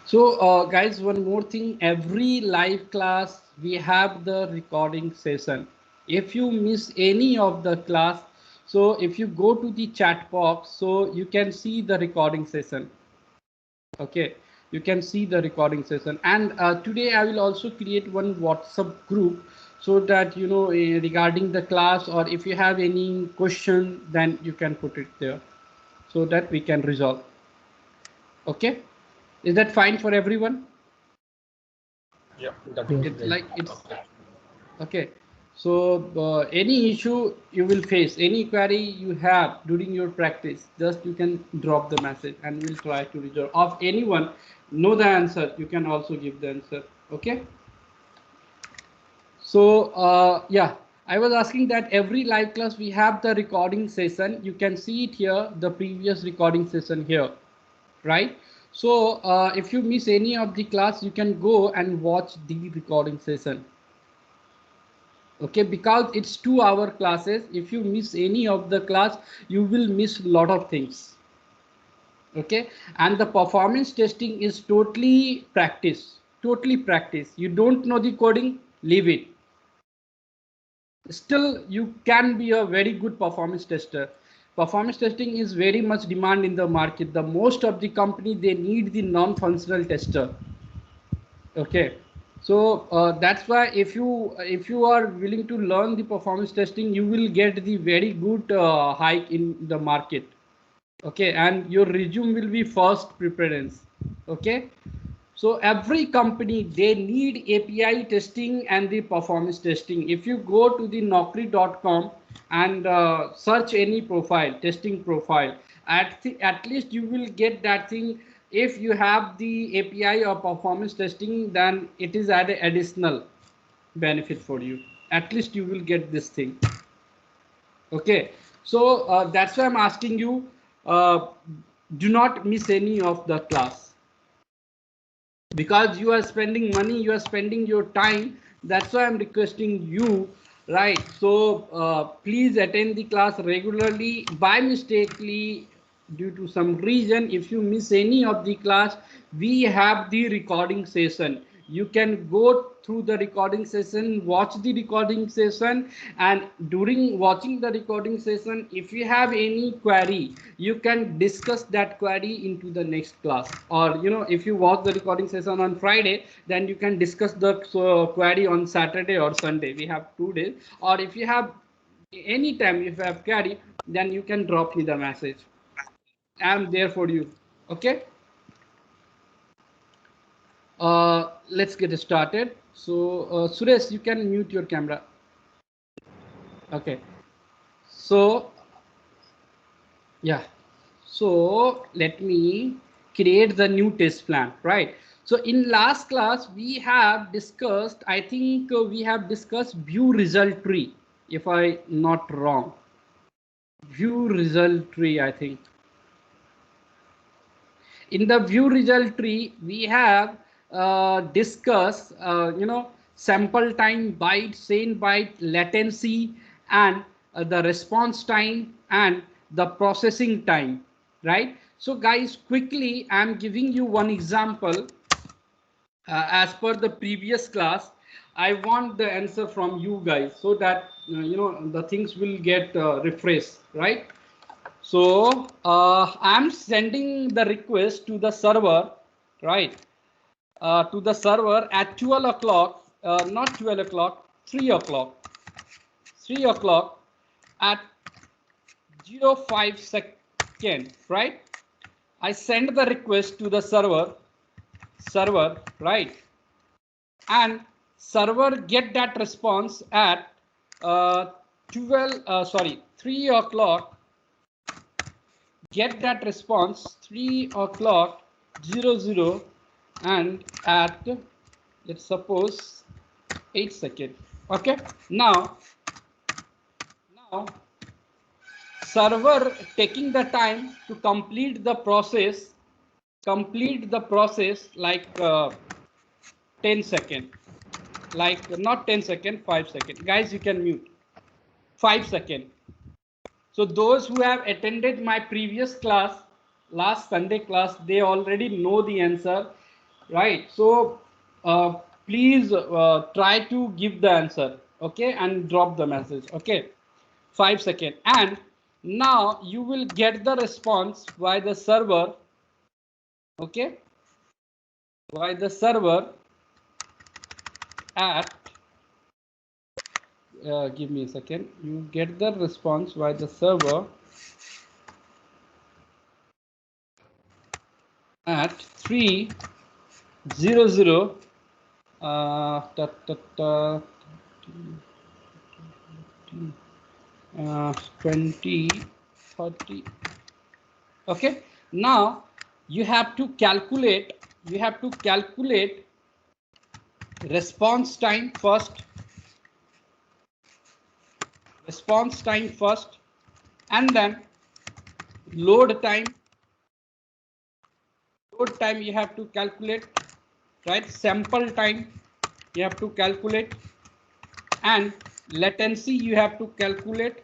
So guys, one more thing, every live class we have the recording session. If you miss any of the class, so if you go to the chat box, so you can see the recording session. Okay, you can see the recording session. And today I will also create one WhatsApp group so that you know regarding the class, or if you have any question, then you can put it there so that we can resolve. Okay, is that fine for everyone? Yeah, that Yes. is It's great. like it's okay. So any issue you will face, any query you have during your practice, just you can drop the message and we'll try to resolve. Of anyone know the answer, you can also give the answer. Okay. So yeah, I was asking that every live class we have the recording session. You can see it here, the previous recording session here, right? So if you miss any of the class, you can go and watch the recording session. Okay, because it's 2 hour classes. If you miss any of the class, you will miss a lot of things. Okay, and the performance testing is totally practice. You don't know the coding, leave it. Still you can be a very good performance tester. Performance testing is very much demand in the market. The most of the company, they need the non-functional tester. Okay, so that's why if you are willing to learn the performance testing, you will get the very good hike in the market. Okay, and your resume will be first preference. Okay, so every company, they need API testing and the performance testing. If you go to the naukri.com and search any profile, testing profile, at least you will get that thing. If you have the API or performance testing, then it is an additional benefit for you. At least you will get this thing. Okay, so that's why I'm asking you, uh, do not miss any of the class, because you are spending money, you are spending your time. That's why I'm requesting you, right? So please attend the class regularly. By mistakenly, due to some reason, if you miss any of the class, we have the recording session. You can go through the recording session, watch the recording session, and during watching the recording session, if you have any query, you can discuss that query into the next class. Or you know, if you watch the recording session on Friday, then you can discuss the query on Saturday or Sunday. We have 2 days. Or if you have any time, if you have query, then you can drop me the message. I'm there for you. Okay, let's get started. So Suresh, you can mute your camera. Okay, so yeah, so let me create the new test plan, right? So in last class we have discussed, I think we have discussed view result tree, if I not wrong. View result tree, I think. In the view result tree, we have discussed, you know, sample time, byte, chain byte, latency, and the response time and the processing time, right? So guys, quickly, I'm giving you one example. As per the previous class, I want the answer from you guys so that, you know, the things will get refreshed, right? So I'm sending the request to the server, right? To the server at 12 o'clock, not 12 o'clock, 3 o'clock, 3 o'clock at 05 second, right? I send the request to the server, right? And server get that response at 3 o'clock, get that response 3 o'clock 00, and at, let's suppose, 8 seconds. Okay, now server taking the time to complete the process, like 10 second, like not 10 second, 5 second. Guys, you can mute. 5 second. So those who have attended my previous class, last Sunday class, they already know the answer, right? So please try to give the answer, okay, and drop the message, okay. 5 seconds, and now you will get the response by the server, okay, by the server at give me a second. You get the response by the server at 300 20 30. Okay, now you have to calculate, response time first, and then load time. You have to calculate, right? Sample time you have to calculate, and latency you have to calculate.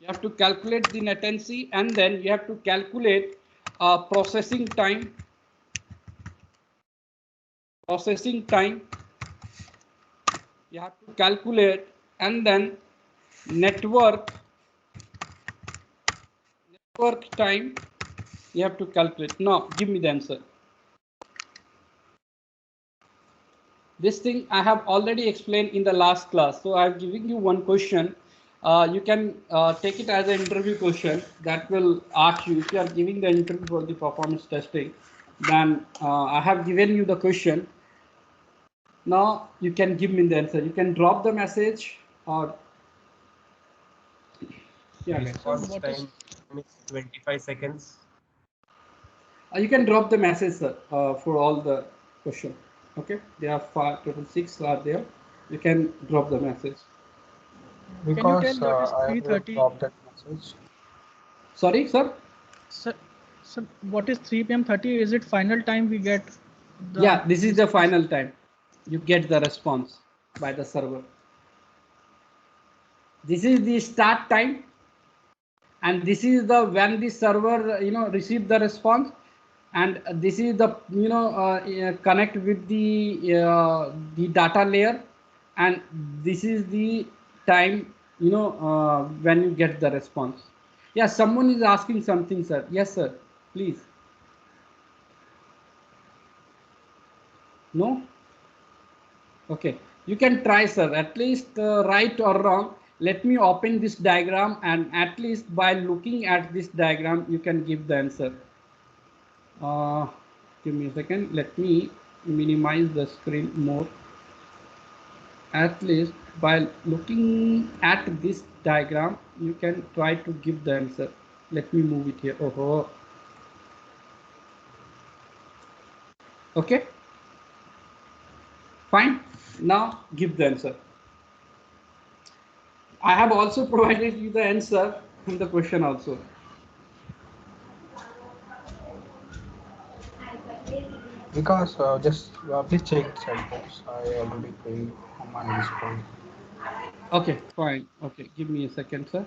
You have to calculate the latency, and then you have to calculate processing time. You have to calculate, and then network time you have to calculate. Now give me the answer. This thing I have already explained in the last class, so I'm giving you one question. You can take it as an interview question that will ask you if you are giving the interview for the performance testing. Then I have given you the question. Now you can give me the answer. You can drop the message, or yeah, Response time is 25 seconds. you can drop the message, sir, for all the question. Okay, there are total 6 are there. You can drop the message. Because I will drop that message. Sorry, sir. So what is 3 p.m. 30? Is it final time we get? Yeah, this is the final time. You get the response by the server. This is the start time, and this is the when the server receive the response, and this is the connect with the data layer, and this is the time when you get the response. Yeah, someone is asking something, sir. Yes, sir, please. No? Okay, you can try, sir, at least right or wrong. Let me open this diagram, and at least by looking at this diagram you can give the answer. Give me a second. Let me minimize the screen more. At least by looking at this diagram you can try to give the answer. Let me move it here. Oh, okay, fine. Now give the answer. I have also provided you the answer in the question also. Because just please check the chat box. I already paid on my display. Okay, fine. Okay, give me a second, sir.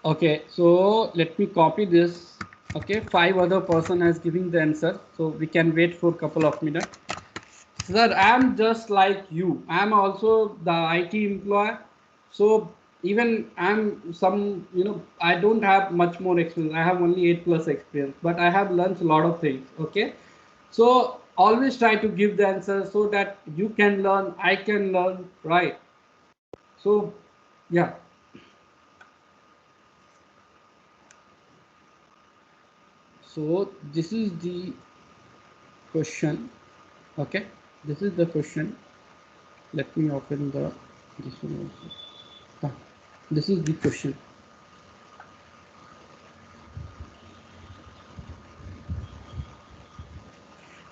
Okay, so let me copy this. Okay, 5 other person has given the answer, so we can wait for a couple of minutes. Sir, I am just like you. I am also the IT employee, so even I'm some, I don't have much more experience. I have only 8+ experience, but I have learned a lot of things. Okay, so always try to give the answer so that you can learn, I can learn, right? So yeah. So this is the question. Okay, this is the question. Let me open the this one also. This is the question.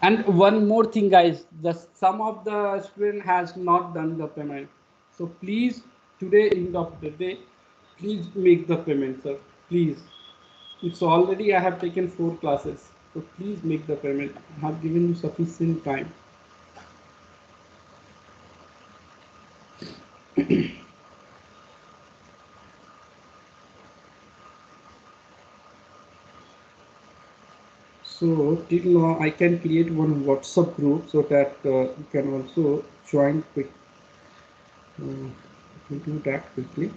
And one more thing, guys, the some of the student has not done the payment. So please, today end of the day, please make the payment, sir. Please. It's already I have taken 4 classes. So please make the payment. I have given you sufficient time. So till now I can create one WhatsApp group so that you can also join quick. We'll do that quickly.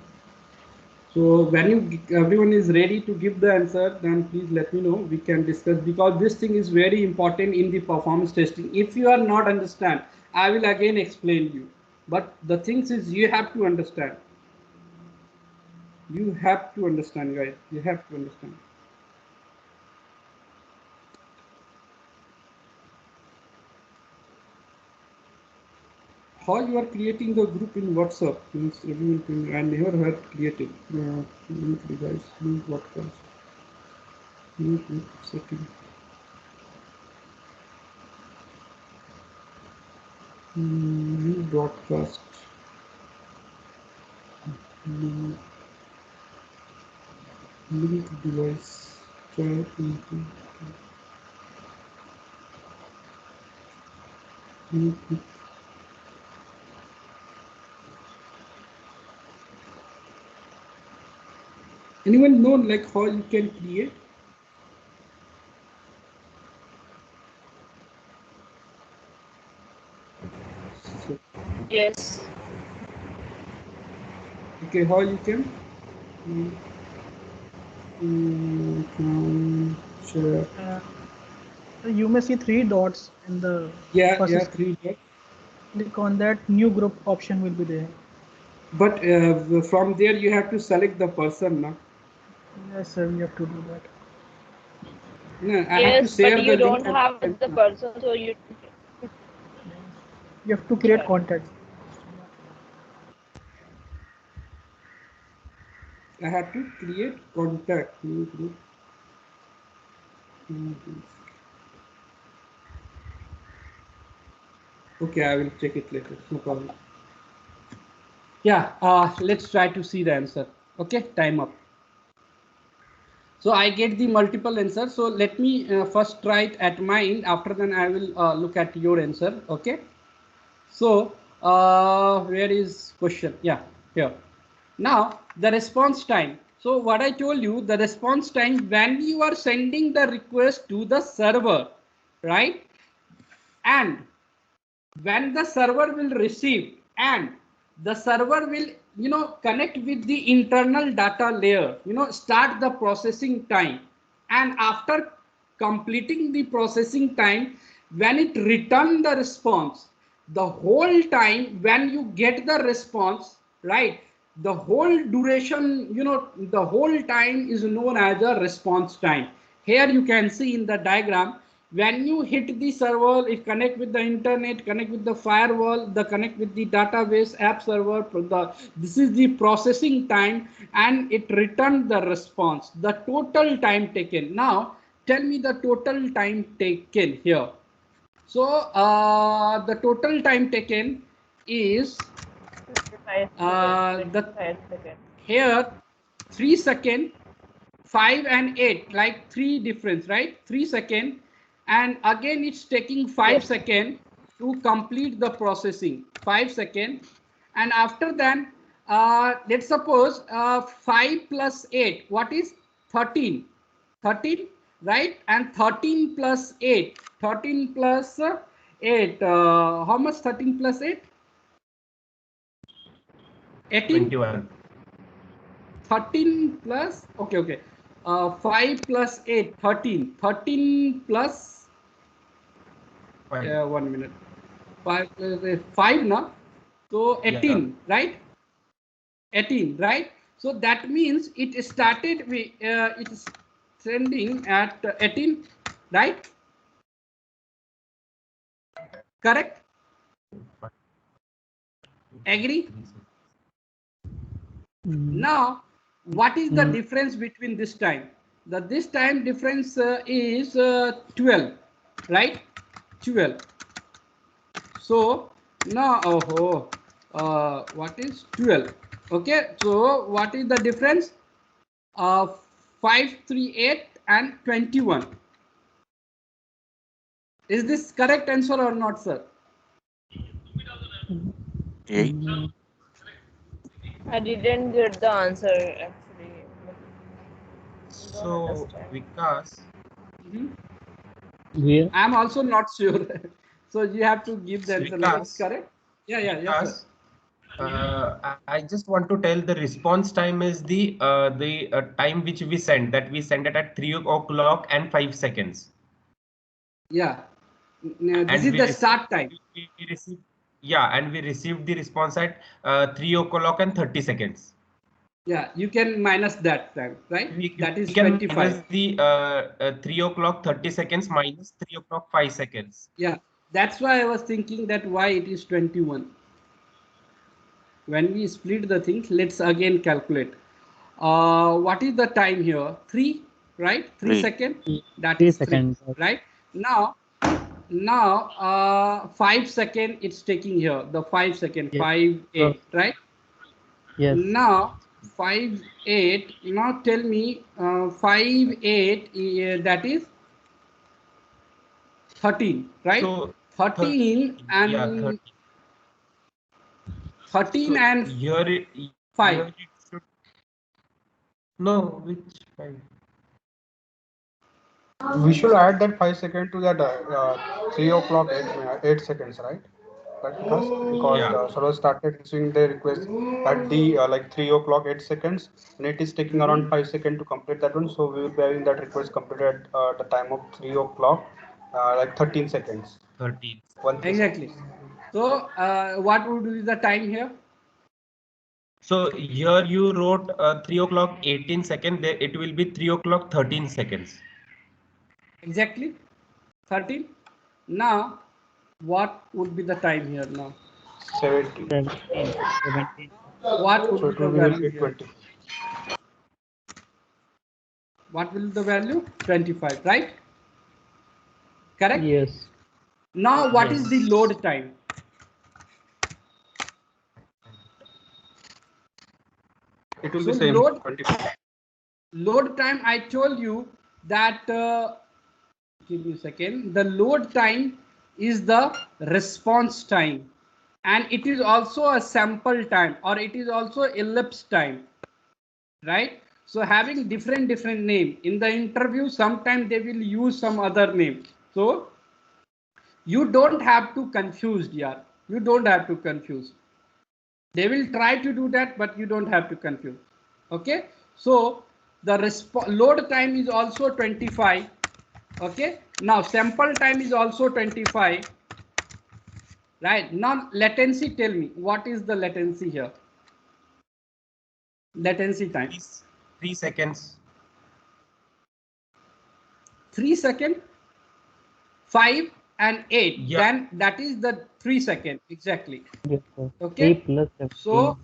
So when everyone is ready to give the answer, then please let me know. We can discuss, because this thing is very important in the performance testing. If you are not understand, I will again explain you. But the things is you have to understand. You have to understand, guys. You have to understand. How you are creating the group in WhatsApp? Means everyone. I never heard created. Guys, link podcast. Link setting. New broadcast. Link device. Try linking. Anyone know like how you can create? So, Yes. okay, how you can? Share. So you may see 3 dots in the Yeah, first yeah, screen. 3 dots. Click on that, new group option will be there. But from there you have to select the person, na? Yes, sir, you have to do that. No, I have to Yes, but share the you link don't at have the time, the na? person, so you. You have to create contact. I have to create contact. New group. Okay, I will check it later. No problem. Yeah, let's try to see the answer. Okay, time up. So I get the multiple answer. So let me first try it at my end. After then I will look at your answer. Okay. So where is question? Yeah, here. Now the response time. So what I told you, the response time when you are sending the request to the server, right? And when the server will receive, and the server will connect with the internal data layer, start the processing time, and after completing the processing time, when it return the response, the whole time when you get the response, right, the whole duration, the whole time is known as a response time. Here you can see in the diagram, when you hit the server, it connect with the internet, connect with the firewall, the connect with the database app server, this is the processing time, and it returned the response, the total time taken. Now tell me the total time taken here. So the total time taken is 55 the 55 seconds. here 3 second, 5 and 8, like 3 difference, right? 3 second, and again it's taking 5 Yes. second to complete the processing. 5 second, and after that let's suppose 5 plus 8, what is 13? 13, right? And 13 plus 8, 13 plus 8, how much 13 plus 8? 18. 21. 13 plus, okay, 5 plus 8, 13, 13 plus 5. 1 minute, 5 plus 8, 5 now, so 18, Yeah. right? 18, right? So that means it started with it is trending at 18, right? Correct? Agree? Now what is the difference between this time? This time difference is 12, right? 12. So now what is 12? Okay, so what is the difference? 538 and 21. Is this correct answer or not, sir? I didn't get the answer actually. Don't So understand. Vikas, Mhm. Where? I'm also not sure. So you have to give the answer. Like, it's Vikas, correct. Yeah, yeah, yes, sir. I just want to tell the response time is the time which we send, that we send it at 3 o'clock and 5 seconds, Yeah. This and is the start time. we received, yeah, and we received the response at 3 o'clock and 30 seconds. Yeah, you can minus that time, right? That is We can 25. minus the 3 o'clock 30 seconds minus 3 o'clock 5 seconds. Yeah, that's why I was thinking that why it is 21. When we split the things, let's again calculate. What is the time here? 3, right? 3 3. seconds. That 3 is 3, seconds. right? Now 5 second it's taking here. The 5 second, Yes. 5, 8, right? Yes. Now 5, 8. Now tell me 5, 8. That is 13, right? So 13 yeah, and 30. 13 So and here 5. it should, no, which 5? We should add that 5 seconds to that 3 o'clock 8 seconds, right? Right, because Yeah. the server started receiving the request at the like 3 o'clock 8 seconds, and it is taking around 5 seconds to complete that one. So we will be having that request completed at the time of 3 o'clock, like 13 seconds. 13. 1 Exactly. So what would be the time here? So here you wrote 3 o'clock 18 second. There it will be 3 o'clock 13 seconds. Exactly 13. Now what would be the time here now? 70. 17. 17. What would So be it the will be value here? 20. What will be the value? 25, right? Correct? Yes. Now what is Yes. the load time? It will So be same load 25. time, I told you that give me a second. The load time is the response time, and it is also a sample time, or it is also ellipse time, right? So having different name in the interview, sometimes they will use some other name. So you don't have to confuse, yeah. You don't have to confuse. They will try to do that, but you don't have to confuse. Okay. So the load time is also 25. Okay. Now sample time is also 25. Right. Now latency, tell me what is the latency here? Latency time. 3 seconds. 3 seconds. 5 and 8. Yeah. Then that is the 3 second. Exactly. Yes, sir. Okay. 3 plus 17. So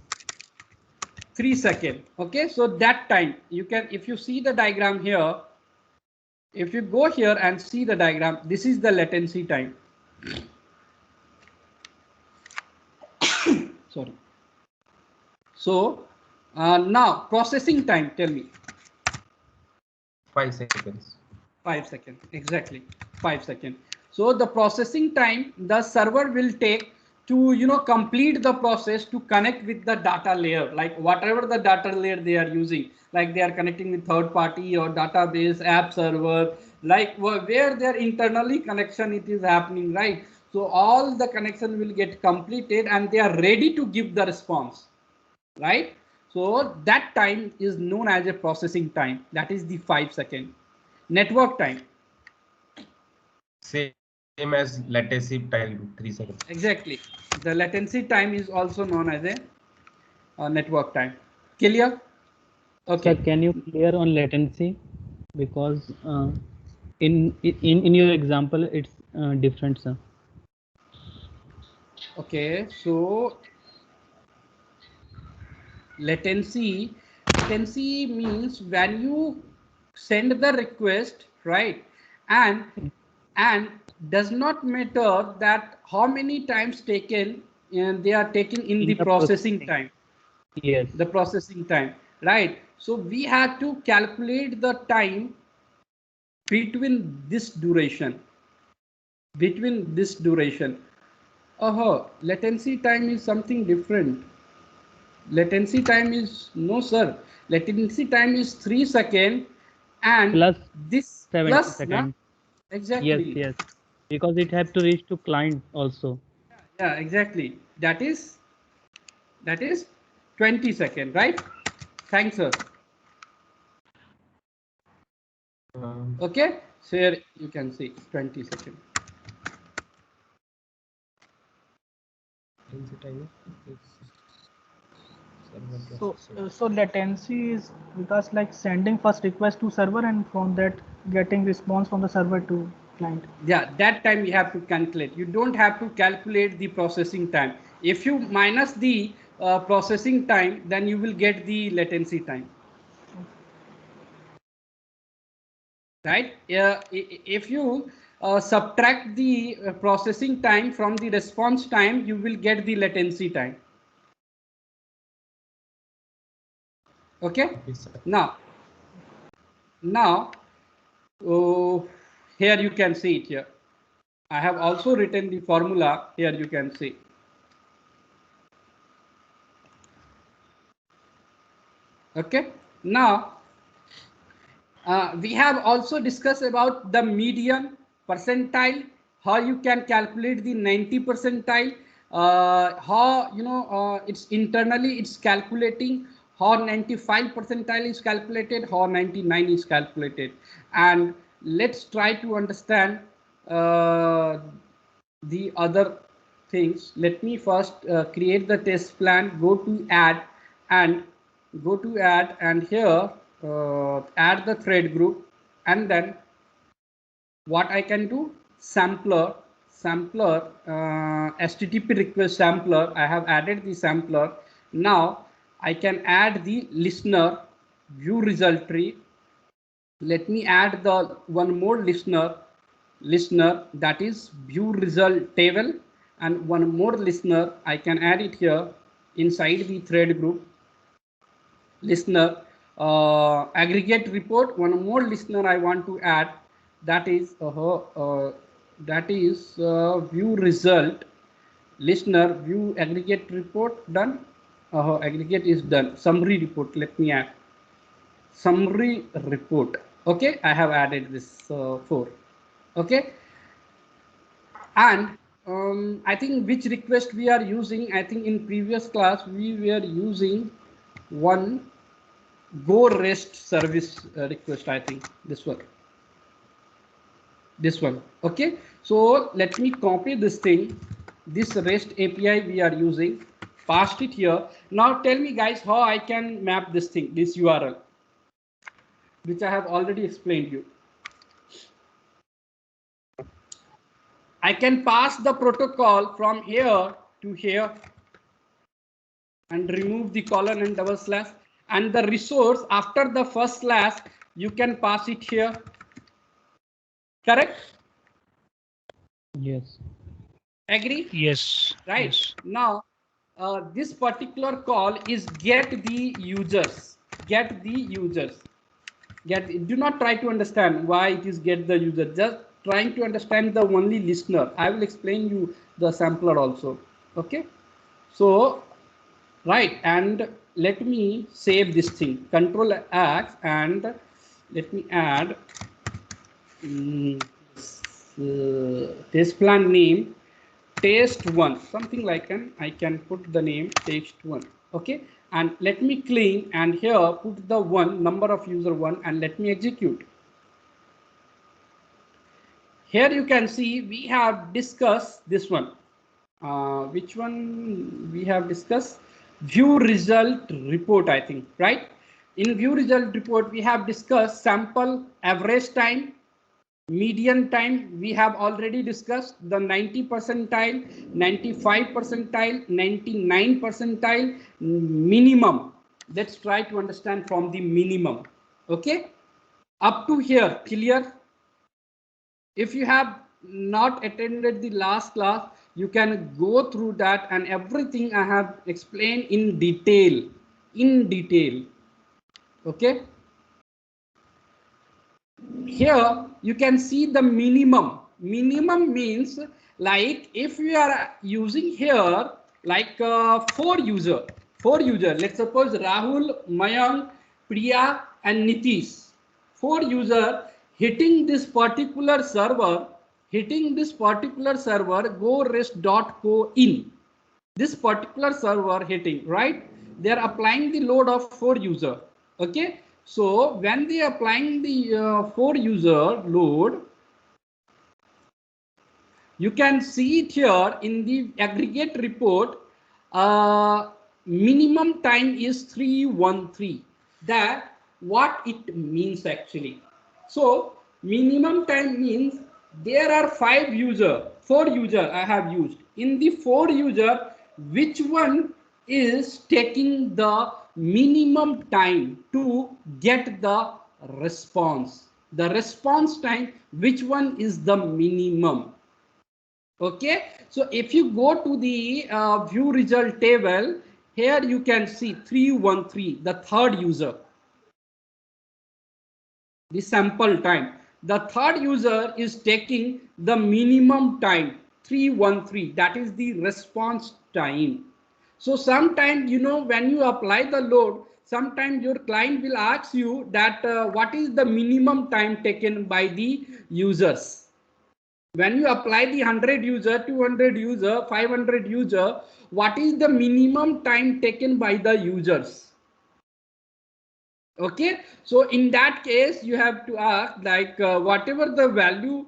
3 seconds. Okay. So that time you can, if you see the diagram here, if you go here and see the diagram, this is the latency time. Sorry. So now processing time, tell me. 5 seconds. 5 seconds. Exactly. 5 seconds. So the processing time the server will take to complete the process to connect with the data layer, like whatever the data layer they are using, like they are connecting with third party or database app server, like where their internally connection it is happening, right? So all the connection will get completed and they are ready to give the response, right? So that time is known as a processing time. That is the 5 second. Network time. Same as latency time, 3 seconds. Exactly. The latency time is also known as a network time. Clear? Sir, Okay. can you clear on latency? Because in your example, it's different, sir. Okay. So latency means when you send the request, right? And does not matter that how many times taken and they are taking in In the the processing processing. time. Yes. The processing time, right? So we have to calculate the time between this duration. Latency time is something different. Latency time is, no sir, latency time is 3 seconds and Plus this 70 plus seconds. Exactly. Yes, because it have to reach to client also. Yeah, exactly. That is 20 seconds, right? Thanks, sir. Okay, so here you can see 20 seconds. So latency is because like sending first request to server and from that getting response from the server to client. Yeah, that time you have to calculate. You don't have to calculate the processing time. If you minus the processing time, then you will get the latency time. Right? If you subtract the processing time from the response time, you will get the latency time. Okay. Now, oh, here you can see it here. I have also written the formula here. You can see. Okay. Now, we have also discussed about the median, percentile, how you can calculate the 90 percentile, how it's internally it's calculating, how 95 percentile is calculated, how 99 is calculated, and let's try to understand the other things. Let me first create the test plan, go to add and here add the thread group, and then what I can do, sampler HTTP request sampler. I have added the sampler. Now I can add the listener view result tree. Let me add the one more listener, that is view result table, and one more listener I can add it here inside the thread group. Listener aggregate report, one more listener I want to add, that is view result listener view aggregate report done. Aggregate is done. Summary report, let me add summary report. Okay, I have added this 4. Okay, and I think which request we are using, I think in previous class we were using one go rest service request. I think this one. Okay, so let me copy this thing, this REST API we are using, passed it here. Now tell me guys how I can map this thing, this URL, which I have already explained you. I can pass the protocol from here to here and remove the colon and double slash, and the resource after the first slash you can pass it here. Correct? Yes. Agree? Yes. Right. Yes. Now this particular call is get the users. Do not try to understand why it is get the user, just trying to understand the only listener. I will explain you the sampler also. Okay, so right, and let me save this thing, Control X, and let me add test plan name test1, something like an, I can put the name test1. Okay, and let me clean and here put the one number of user 1 and let me execute. Here you can see we have discussed this one. Which one we have discussed? View result report, I think, right? In view result report we have discussed sample average time, median time. We have already discussed the 90 percentile, 95 percentile, 99 percentile, minimum. Let's try to understand from the minimum. Okay, up to here clear? If you have not attended the last class, you can go through that, and everything I have explained in detail. Okay, here you can see the minimum. Minimum means like if you are using here like 4 user, let's suppose Rahul, Mayank, Priya and Nitish, 4 user. hitting this particular server, go rest.co in. This particular server hitting, right? They are applying the load of 4 user. Okay. So when they are applying the 4 user load, you can see it here in the aggregate report. Minimum time is 313. That what it means actually. So minimum time means there are 4 user I have used. In the 4 user, which one is taking the minimum time to get the response? The response time, which one is the minimum? Okay, so if you go to the view result table, here you can see 313, the third user, the sample time. The third user is taking the minimum time 313, that is the response time. So sometimes, you know, when you apply the load, sometimes your client will ask you that what is the minimum time taken by the users. When you apply the 100 user, 200 user, 500 user, what is the minimum time taken by the users? Okay, so in that case, you have to ask like whatever the value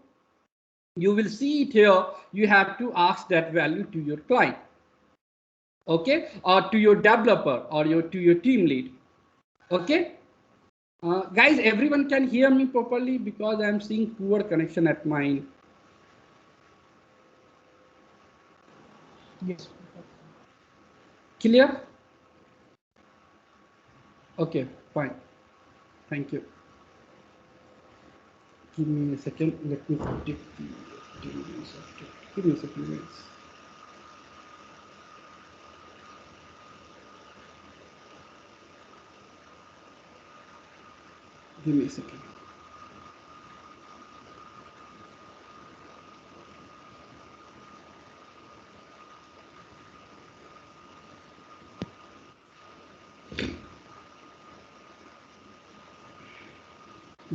you will see it here, you have to ask that value to your client. Okay, or to your developer or to your team lead. Okay, guys, everyone can hear me properly because I'm seeing poor connection at mine. Yes. Clear? Okay, fine. Thank you. Give me a second. Let me take the minutes after. Give me a second, minutes. Give me a second.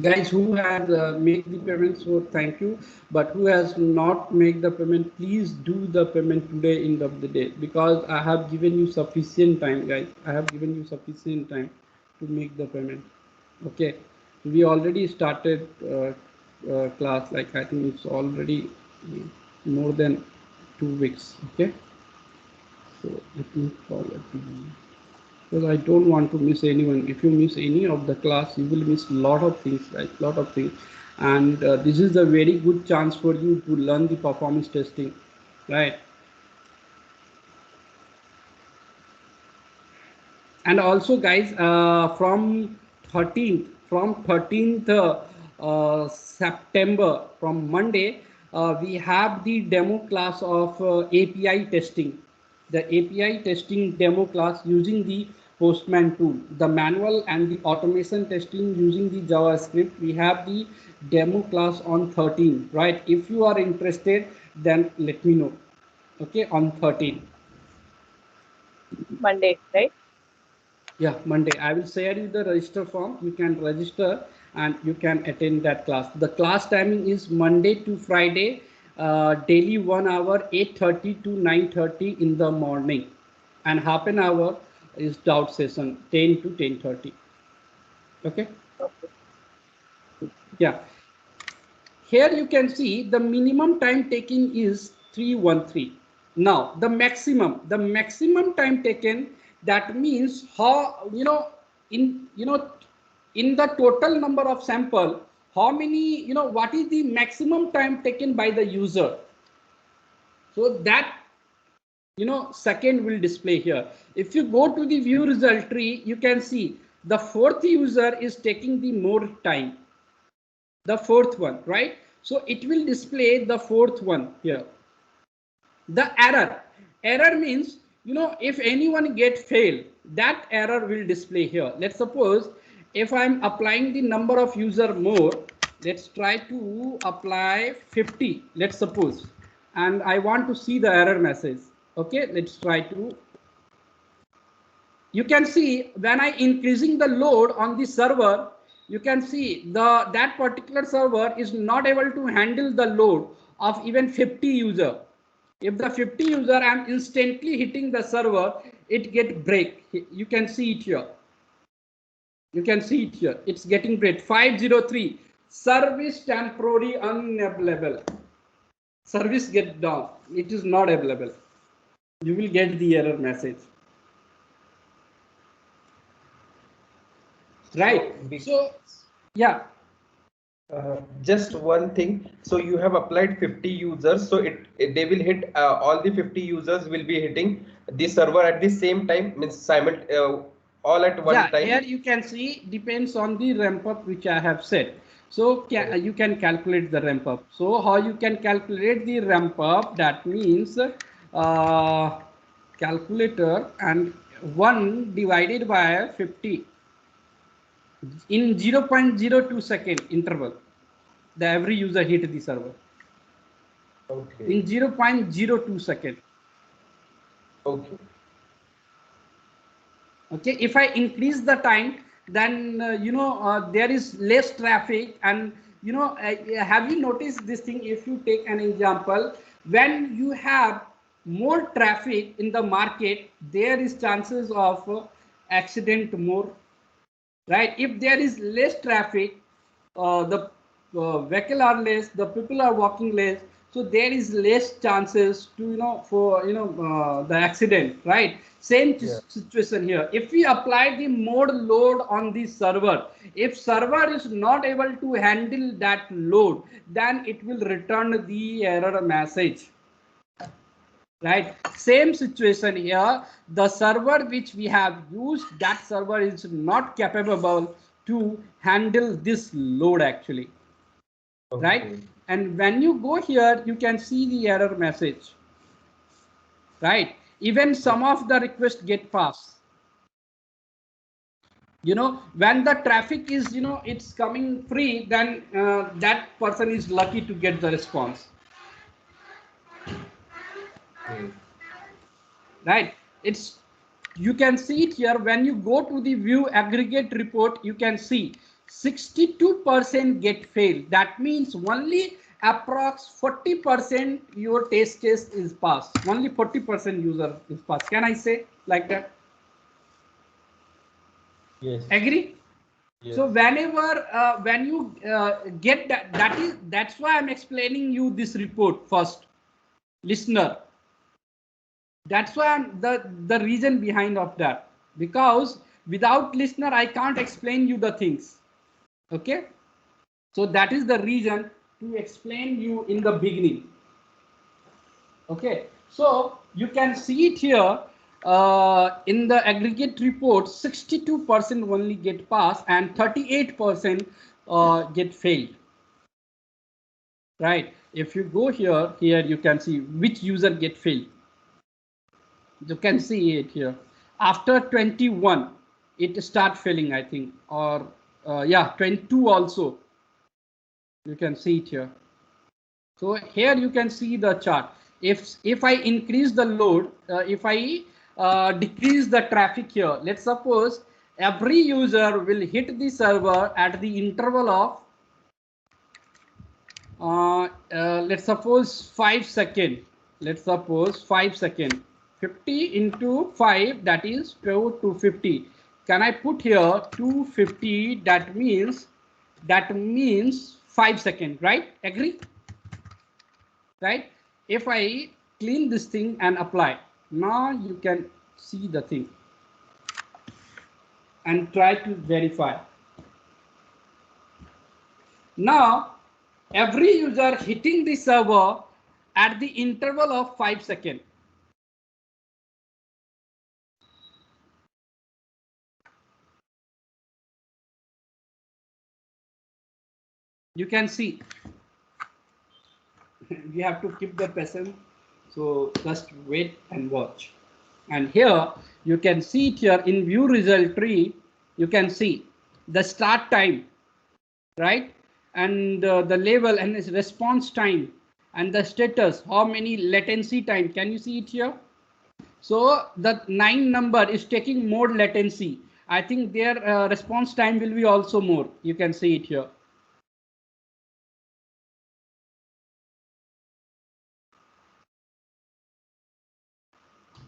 Guys, who has made the payment, so thank you, but who has not made the payment, please do the payment today, end of the day, because I have given you sufficient time, guys. I have given you sufficient time to make the payment. Okay, we already started class, like I think it's already more than 2 weeks. Okay, so let me forward the, because I don't want to miss anyone. If you miss any of the class, you will miss a lot of things, right? Lot of things. And this is a very good chance for you to learn the performance testing, right? And also, guys, from 13th September, from Monday, we have the demo class of API testing. The API testing demo class using the Postman tool, the manual and the automation testing using the JavaScript. We have the demo class on 13th, right? If you are interested, then let me know. Okay, on 13th. Monday, right? Yeah, Monday. I will share you the register form. You can register and you can attend that class. The class timing is Monday to Friday, daily 1 hour, 8:30 to 9:30 in the morning, and half an hour is doubt session, 10 to 10:30. Okay. Okay. Yeah. Here you can see the minimum time taking is 313. Now the maximum time taken, that means how, in the total number of sample, how many, what is the maximum time taken by the user. So that, second will display here. If you go to the view result tree, you can see the 4th user is taking the more time. The 4th one, right? So it will display the 4th one here. The error means, if anyone get failed, that error will display here. Let's suppose if I'm applying the number of user more, let's try to apply 50, let's suppose, and I want to see the error message. Okay, let's try to. You can see when I increasing the load on the server, you can see that particular server is not able to handle the load of even 50 user. If the 50 user am instantly hitting the server, it get break. You can see it here. You can see it here. It's getting break. 503 service temporary unavailable. Service get down. It is not available. You will get the error message. Right. So yeah. Just one thing. So you have applied 50 users. So they will hit all the 50 users will be hitting the server at the same time, means all at one time. Here you can see depends on the ramp up which I have said. So you can calculate the ramp up. So how you can calculate the ramp up? That means calculator and 1 divided by 50 in 0.02 second interval. The every user hit the server. Okay. In 0.02 second. Okay. Okay, if I increase the time, then there is less traffic, and have you noticed this thing? If you take an example, when you have more traffic in the market, there is chances of accident more, right? If there is less traffic, the vehicle are less, the people are walking less, so there is less chances to the accident, right? Same situation here. If we apply the more load on the server, if server is not able to handle that load, then it will return the error message. Right, same situation here. The server which we have used, that server is not capable to handle this load actually. Okay. Right, and when you go here, you can see the error message. Right, even some of the requests get passed. When the traffic is it's coming free, then that person is lucky to get the response. Right, you can see it here. When you go to the view aggregate report, you can see 62% get failed. That means only approx 40% your test case is passed. Only 40% user is passed. Can I say like that? Yes. Agree? Yes. So whenever when you get that's why I'm explaining you this report first, listener. That's why the reason behind of that, because without listener I can't explain you the things. Okay, so that is the reason to explain you in the beginning. Okay, so you can see it here in the aggregate report. 62% only get passed and 38% get failed. Right, if you go here you can see which user get failed. You can see it here. After 21, it start failing, I think, or 22 also. You can see it here. So here you can see the chart. If I increase the load, if I decrease the traffic here, let's suppose every user will hit the server at the interval of let's suppose 5 seconds. Let's suppose 5 seconds. 50 into 5, that is 250. Can I put here 250? That means 5 seconds, right? Agree? Right? If I clean this thing and apply, now you can see the thing and try to verify. Now every user hitting the server at the interval of 5 seconds. You can see we have to keep the patience, so just wait and watch. And here you can see it here in view result tree. You can see the start time, right, and the level and its response time and the status, how many latency time. Can you see it here? So the 9 number is taking more latency I think their response time will be also more. You can see it here.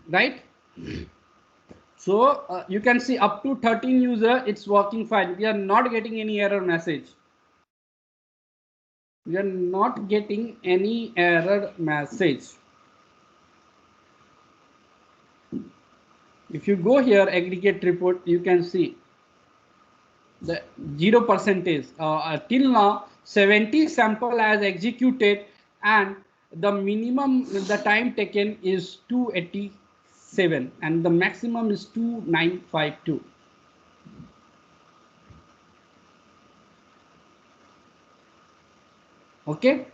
Right? So you can see up to 13 user, it's working fine. We are not getting any error message. We are not getting any error message. If you go here, aggregate report, you can see the 0% till now 70 sample as executed, and the minimum, the time taken is 287 and the maximum is 2952. Okay,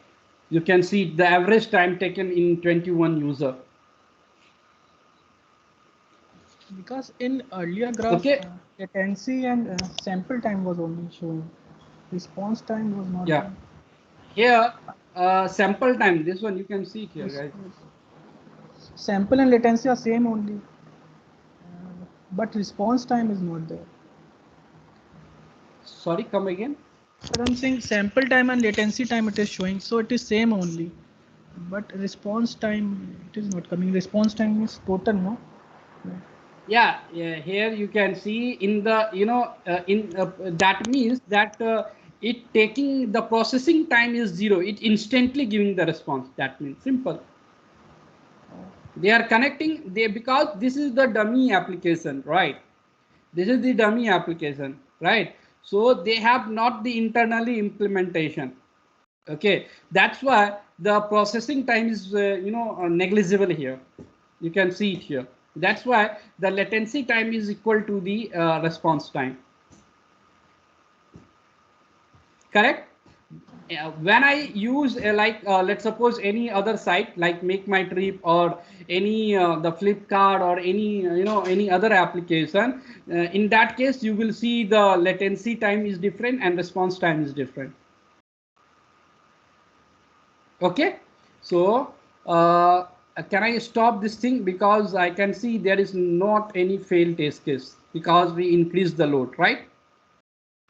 you can see the average time taken in 21 user. Because in earlier graph, Okay. latency and sample time was only showing. Response time was not. Yeah. Here, sample time. This one you can see it here, guys. Sample and latency are same only, but response time is not there. Sorry, come again. But I'm saying sample time and latency time it is showing, so it is same only. But response time it is not coming. Response time is total, no? Yeah, here you can see in the, that means that it taking the processing time is 0. It instantly giving the response. That means simple. They are connecting because this is the dummy application, right? This is the dummy application, right? So they have not the internally implementation. Okay, that's why the processing time is negligible here. You can see it here. That's why the latency time is equal to the response time. Correct? When I use let's suppose any other site like Make My Trip or any the Flipkart or any any other application, in that case you will see the latency time is different and response time is different. Okay, so can I stop this thing, because I can see there is not any failed test case because we increase the load, right?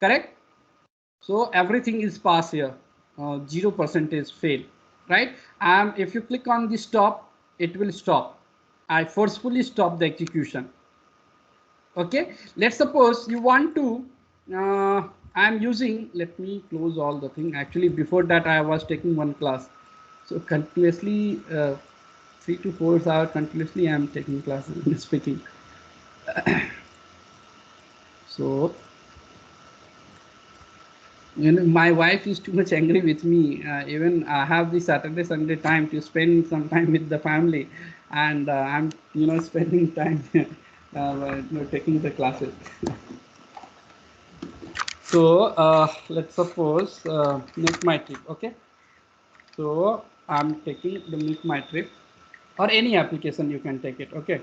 Correct? So everything is pass here, 0% is fail, right? And if you click on the stop, it will stop. I forcefully stop the execution. Okay, let's suppose you want to I'm using, let me close all the thing. Actually before that I was taking one class, so continuously 3 to 4 hours continuously I am taking classes in speaking. So my wife is too much angry with me. Even I have the Saturday Sunday time to spend some time with the family, and I'm spending time taking the classes. So let's suppose Make My Trip. Okay, so I'm taking the Make My Trip, or any application you can take it. Okay,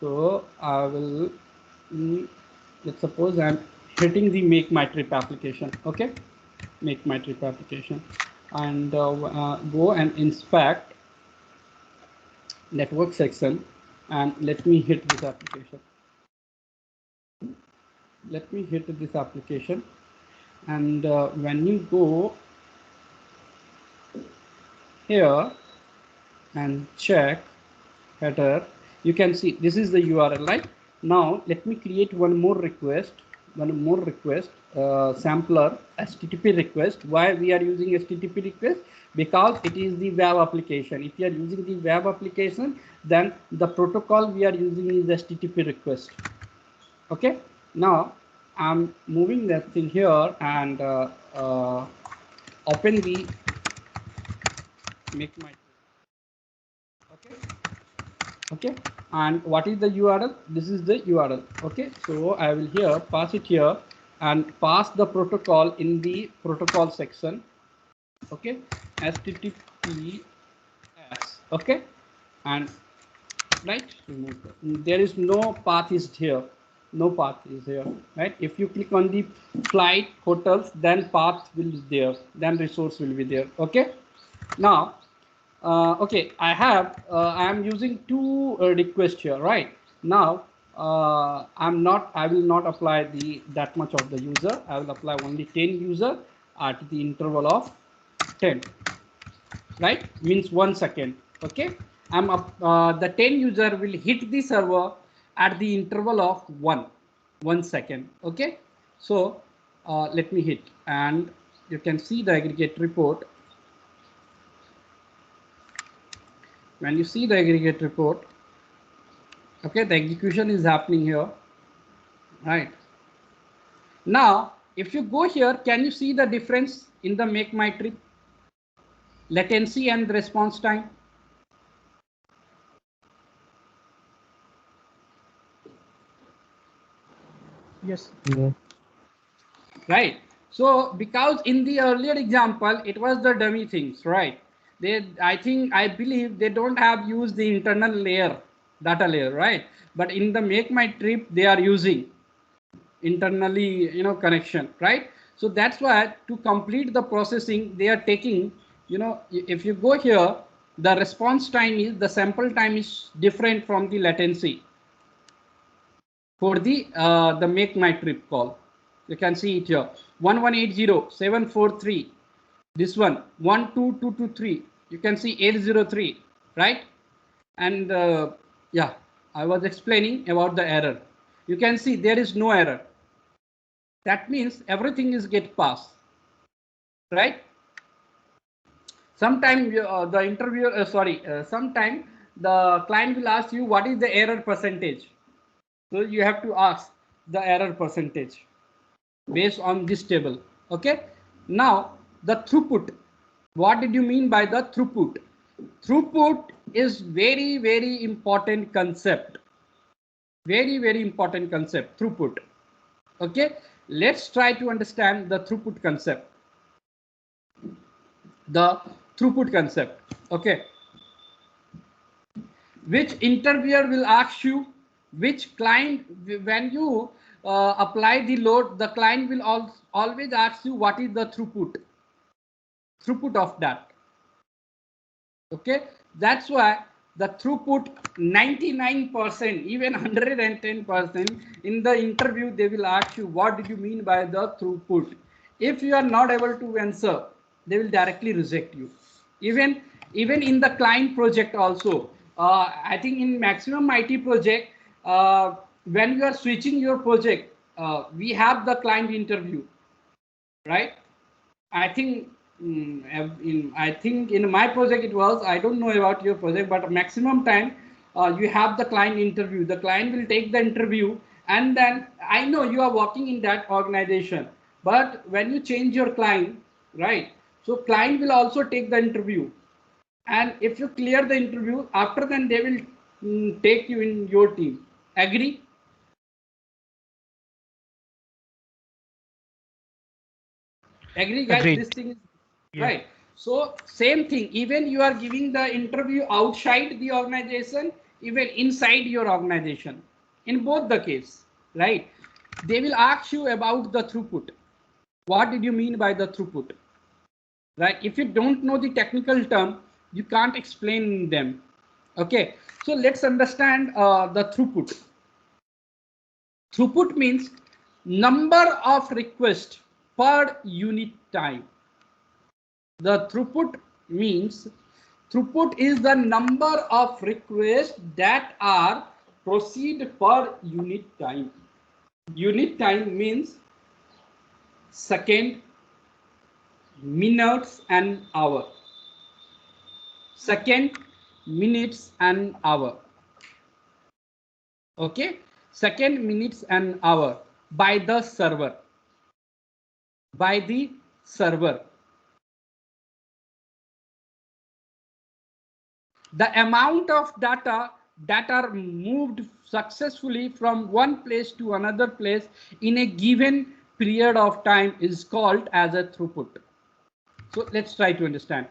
so I will let's suppose I'm hitting the Make My Trip application. Okay, Make My Trip application, and go and inspect network section, and let me hit this application. Let me hit this application, and when you go here and check header, you can see this is the URL. Right now let me create one more request, sampler HTTP request. Why we are using HTTP request? Because it is the web application. If you are using the web application, then the protocol we are using is HTTP request. Okay, now I'm moving that thing here and open the Make My Trip. Okay, and what is the URL? This is the URL. Okay, so I will here pass it here and pass the protocol in the protocol section. Okay, HTTPS. Okay, and right, there is no path is here. No path is here, right? If you click on the flight hotels, then path will be there, then resource will be there. Okay, now okay, I am using two requests here. Right now I will not apply that much of the user. I will apply only 10 user at the interval of 10, right? Means 1 second. Okay, I'm up, the 10 user will hit the server at the interval of 1 second. Okay, so let me hit, and you can see the aggregate report. When you see the aggregate report, okay, the execution is happening here, right? Now, if you go here, can you see the difference in the make my trip latency and response time? Yes. Yes. Right. So because in the earlier example, it was the dummy things, right? I believe they don't have used the internal layer, data layer, right? But in the make my trip, they are using internally, connection, right? So that's why to complete the processing, they are taking, if you go here, the response time is, the sample time is different from the latency for the make my trip call. You can see it here, 1180.743. This one 12223. You can see 803, right? And yeah, I was explaining about the error. You can see there is no error. That means everything is get passed, right? Sometime the interviewer, sometime the client will ask you what is the error percentage. So you have to ask the error percentage based on this table. Okay. Now the throughput. What did you mean by the throughput? Throughput is very, very important concept. Very, very important concept, throughput. Okay. Let's try to understand the throughput concept. The throughput concept. Okay. Which interviewer will ask you, which client, when you apply the load, the client will always ask you what is the throughput of that. Okay, that's why the throughput 99%, even 110% in the interview, they will ask you what did you mean by the throughput. If you are not able to answer, they will directly reject you. Even in the client project also, I think in maximum IT project, when you are switching your project, we have the client interview, right? I think in my project it was, I don't know about your project, but maximum time you have the client interview. The client will take the interview, and then I know you are working in that organization, but when you change your client, right? So client will also take the interview, and if you clear the interview, after then they will take you in your team. Agree? Agree, guys? Agreed. This thing is Yeah. right. So same thing, even you are giving the interview outside the organization, even inside your organization, in both the case, right? They will ask you about the throughput. What did you mean by the throughput? Right? If you don't know the technical term, you can't explain them. Okay. So let's understand the throughput. Throughput means number of requests per unit time. The throughput means, throughput is the number of requests that are proceed per unit time. Unit time means second, minutes and hour. Second, minutes and hour. Okay, second, minutes and hour by the server. By the server. The amount of data that are moved successfully from one place to another place in a given period of time is called as a throughput. So let's try to understand.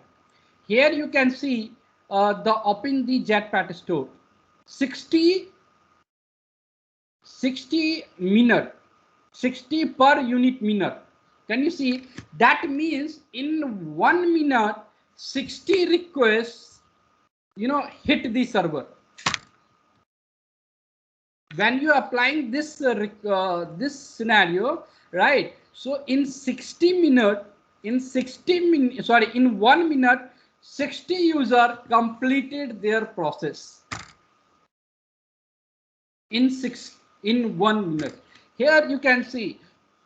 Here you can see the open the Jetpack store 60 minute, 60 per unit minute. Can you see? That means in 1 minute 60 requests hit the server. when you are applying this this scenario, right? So in 60 minute, in 1 minute, 60 user completed their process in 1 minute. Here you can see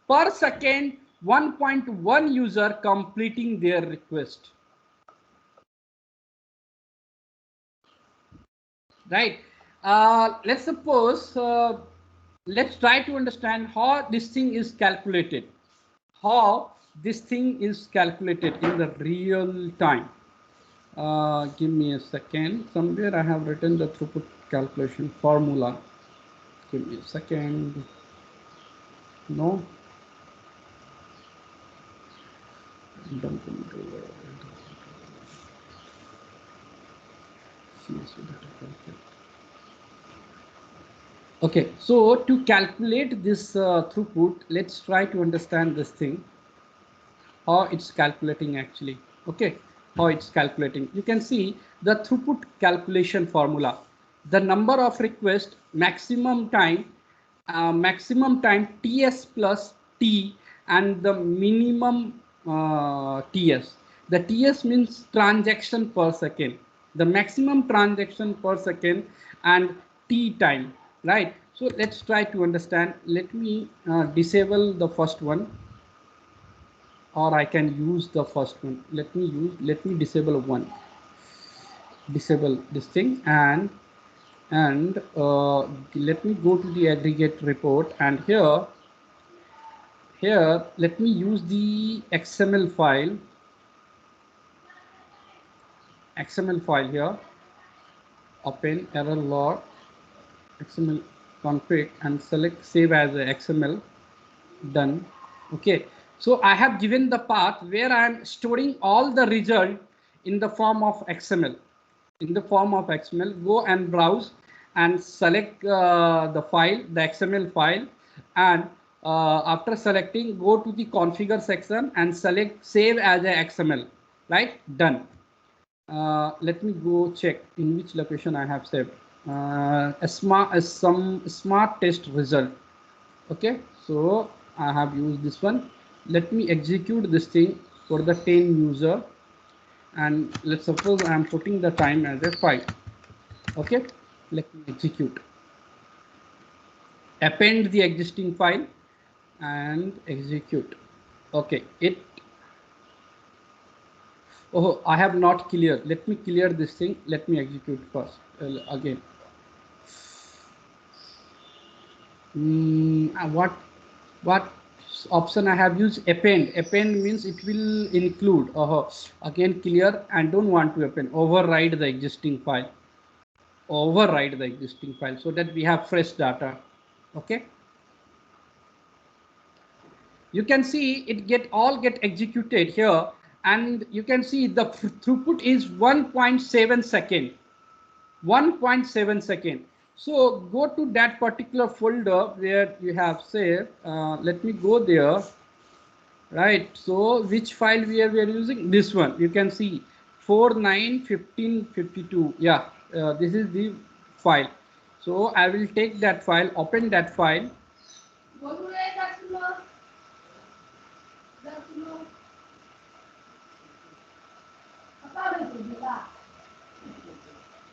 per second 1.1 user completing their request, right? Let's suppose let's try to understand how this thing is calculated, how this thing is calculated in the real time. Give me a second. Somewhere I have written the throughput calculation formula. Give me a second. No. Okay, so to calculate this throughput, let's try to understand this thing, how it's calculating actually. Okay, how it's calculating. You can see the throughput calculation formula. The number of requests, maximum time TS plus T, and the minimum TS. The TS means transaction per second, the maximum transaction per second, and T time, right? So let's try to understand. Let me disable the first one, or I can use the first one. Let me disable one, disable this thing, and let me go to the aggregate report, and here let me use the XML file here, open error log XML config, and select save as a XML. Done. Okay, so I have given the path where I am storing all the result in the form of XML. Go and browse and select the file, the XML file, and after selecting, go to the configure section and select save as a XML. Right, done. Let me go check in which location I have saved. Some smart test result. Okay, so I have used this one. Let me execute this thing for the 10 user, and let's suppose I am putting the time as a 5. Okay, let me execute. Append the existing file and execute. Okay, oh, I have not cleared. Let me clear this thing. Let me execute first again. What option I have used? Append. Append means it will include. Again clear, and don't want to append. Override the existing file. So that we have fresh data. Okay. You can see it all get executed here, and you can see the throughput is 1.7 second. 1.7 second. So go to that particular folder where you have saved. Let me go there. Right. So which file we are using? This one. You can see 491552. Yeah. This is the file. So I will take that file, open that file.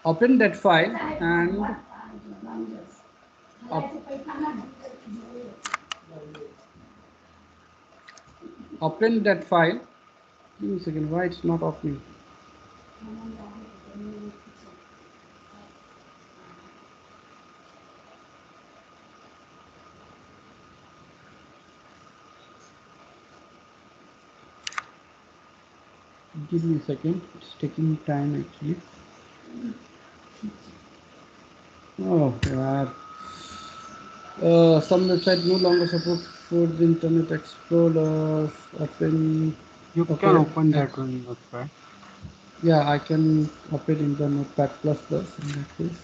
Open that file and open that file. Give me a second. Why it's not opening? Give me a second. It's taking time actually. Oh, yeah. Some website no longer support for the Internet Explorer. Open. You can open that one website. Yeah, I can open in the Notepad++ in that case.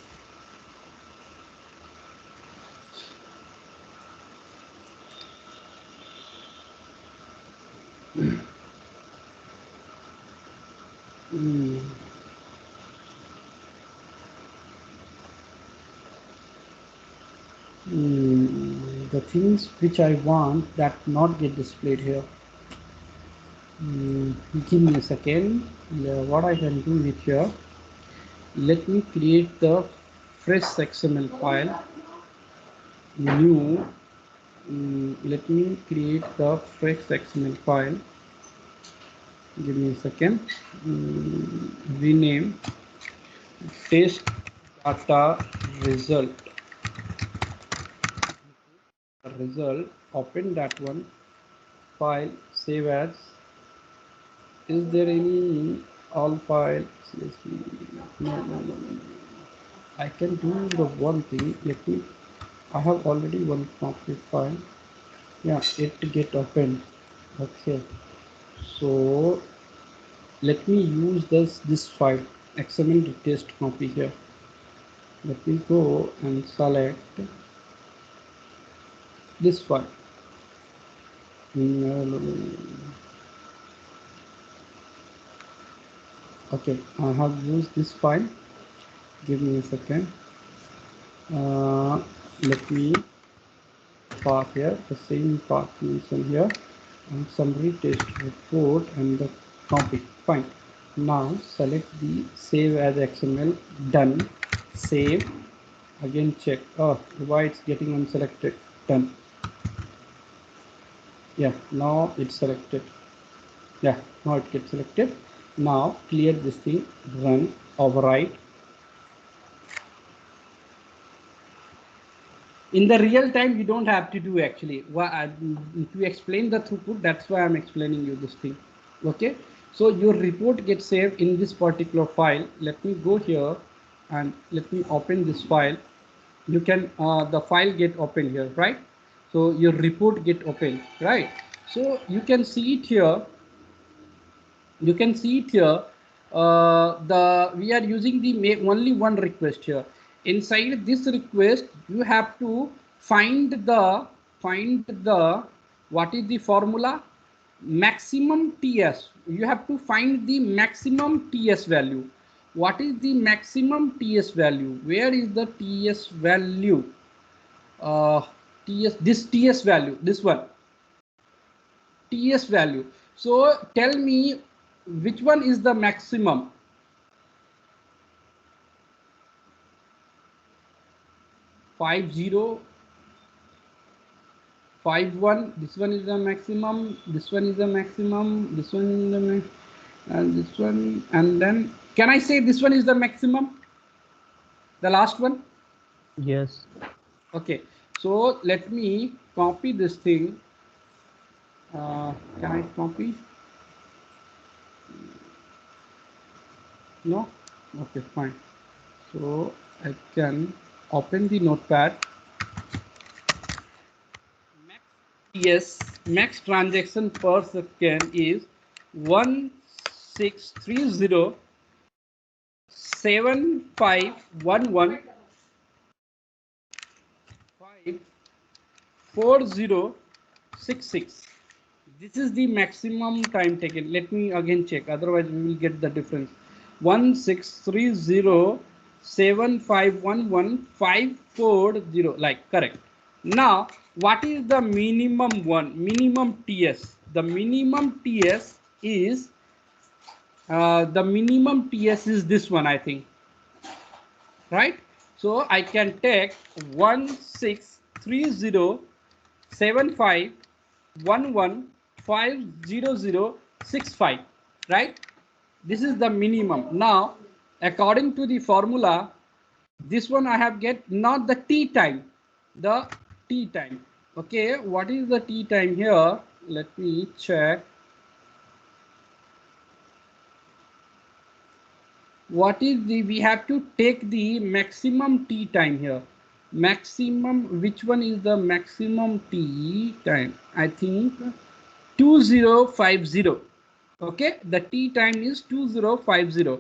the things which I want that not get displayed here. Give me a second. What I can do with here, let me create the fresh XML file. New, let me create the fresh XML file. Give me a second. Rename test data result. Open that one. File, save as. Is there any all files? No. I can do the one thing. Let me. I have already one complete file. Yeah, it get open. Okay. So let me use this file XML test copy here. Let me go and select this file. Okay, I have used this file. Give me a second. Let me path here, the same path mentioned here, and summary test report and the topic. Fine. Now select the save as XML. Done. Save. Again check. Oh, why it's getting unselected? Done. Yeah, now it's selected. Yeah, now it gets selected. Now clear this thing. Run. Override. In the real time, you don't have to do actually. To explain the throughput, that's why I'm explaining you this thing. Okay, so your report gets saved in this particular file. Let me go here and let me open this file. You can the file get open here, right? So your report get open, right? So you can see it here. You can see it here. We are using the only one request here. Inside this request, you have to find the what is the formula? Maximum TS. You have to find the maximum TS value. What is the maximum TS value? Where is the TS value? This TS value, this one. TS value. So tell me which one is the maximum. 50, 51. This one is the maximum. This one is the maximum. This one is the max, and this one. And then can I say this one is the maximum? The last one. Yes. Okay. So let me copy this thing. Can I copy? No. Okay, fine. So I can open the notepad. Yes, max transaction per second is 163075115406. This is the maximum time taken. Let me again check, otherwise we will get the difference. 1630751154, like correct. Now what is the minimum one? Minimum TS. The minimum TS is this one, I think, right? So I can take 163075115065, right? This is the minimum. Now according to the formula, this one I have get not the T time, the T time. Okay, what is the T time here? Let me check. What is the, we have to take the maximum T time here. Maximum, which one is the maximum T time? I think 2050. Okay, the T time is 2050.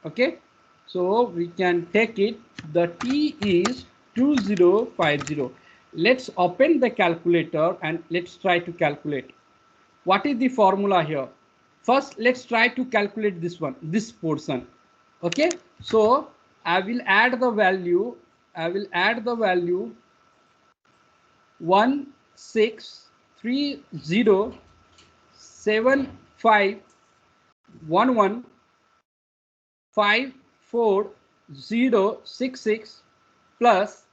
Okay, so we can take it. The T is 2050. Let's open the calculator and let's try to calculate. What is the formula here? First, let's try to calculate this one, this portion. Okay, so I will add the value. 1635115466 plus